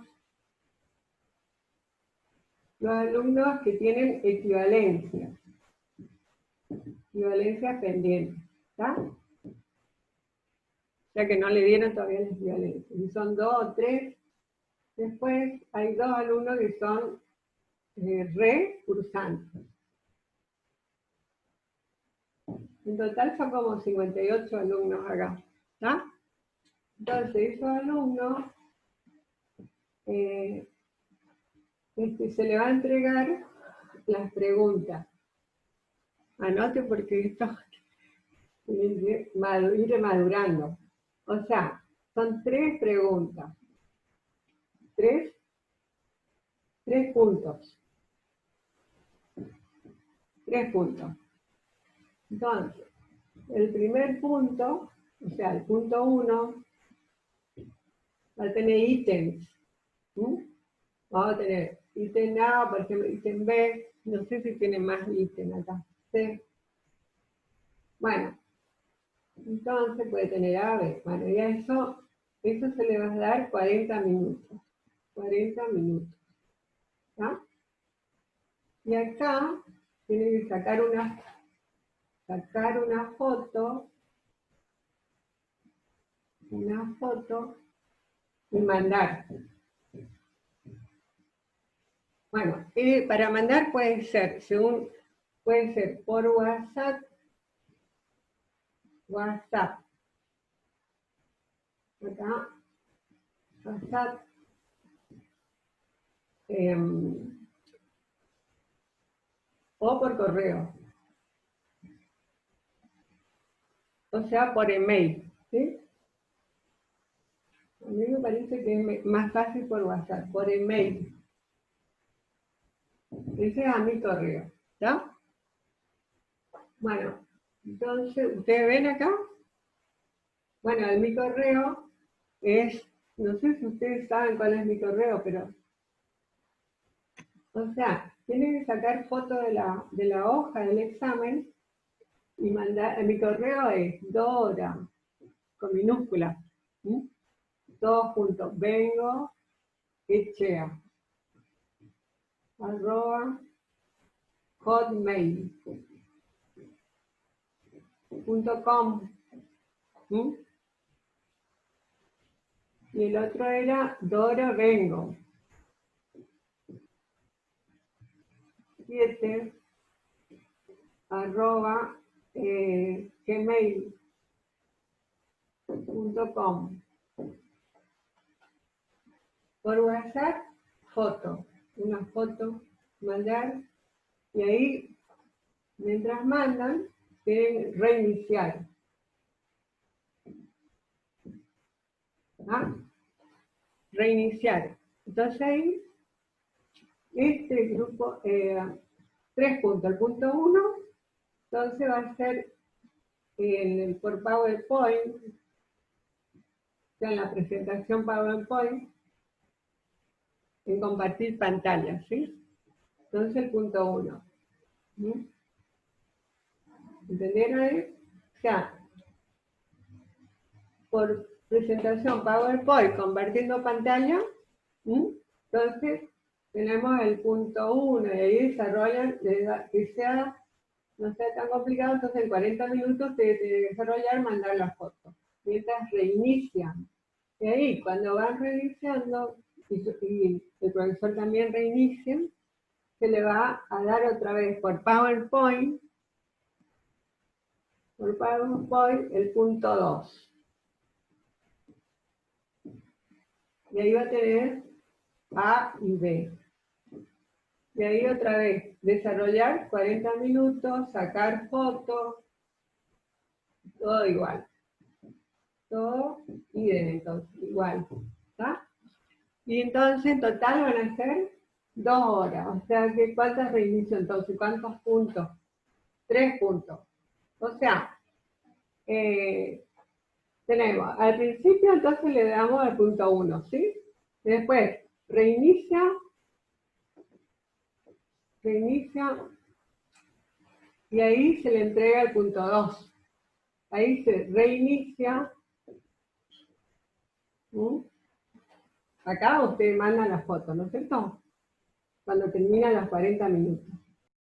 que tienen equivalencia pendiente. ¿Está? O sea que no le dieron todavía la equivalencia. Y son 2 o 3. Después hay 2 alumnos que son recursantes. En total son como 58 alumnos acá. ¿Está? Entonces, esos alumnos se le va a entregar las preguntas. Anote porque esto ir madurando. O sea, son 3 preguntas. 3 puntos. 3 puntos. Entonces, el primer punto, o sea, el punto 1, va a tener ítems. Vamos a tener ítem A, por ejemplo, ítem B, no sé si tiene más ítem acá. C. Bueno, entonces puede tener A, B. Bueno, y a eso se le va a dar 40 minutos. 40 minutos. ¿Está? Y acá tiene que sacar sacar una foto y mandar. Bueno, para mandar puede ser por WhatsApp, acá, WhatsApp, o por correo, o sea, por email, ¿sí? A mí me parece que es más fácil por WhatsApp, por email. Ese es a mi correo, ¿está? Bueno, entonces, ¿ustedes ven acá? Bueno, mi correo es, no sé si ustedes saben cuál es mi correo, pero, o sea, tienen que sacar foto de la hoja del examen y mandar, mi correo es Dora, con minúsculas, ¿sí? Todo junto, vengo, echea, @hotmail.com. Y el otro era Dora Vengo 7 @gmail.com. Por WhatsApp, una foto, mandar, y ahí, mientras mandan, tienen reiniciar. ¿Ah? Reiniciar. Entonces ahí, este grupo, 3 puntos. El punto 1, entonces va a ser por PowerPoint, o sea, en la presentación PowerPoint, en compartir pantalla, ¿sí? Entonces el punto 1. ¿Entendieron ahí? O sea, por presentación PowerPoint compartiendo pantalla, entonces tenemos el punto 1 y ahí desarrollan, que sea, no sea tan complicado, entonces en 40 minutos te desarrollar, mandar la foto, mientras reinician. Y ahí, cuando van reiniciando, y el profesor también reinicia, se le va a dar otra vez por PowerPoint el punto 2. Y ahí va a tener A y B. Y ahí otra vez, desarrollar 40 minutos, sacar fotos, todo igual. Todo entonces, igual. ¿Está? Y entonces en total van a ser 2 horas. O sea, que ¿cuántas reinicio entonces? ¿Cuántos puntos? 3 puntos. O sea, tenemos, al principio entonces le damos al punto 1, ¿sí? Después, reinicia, y ahí se le entrega el punto 2. Ahí se reinicia. Acá usted manda la foto, ¿no es cierto? Cuando terminan los 40 minutos.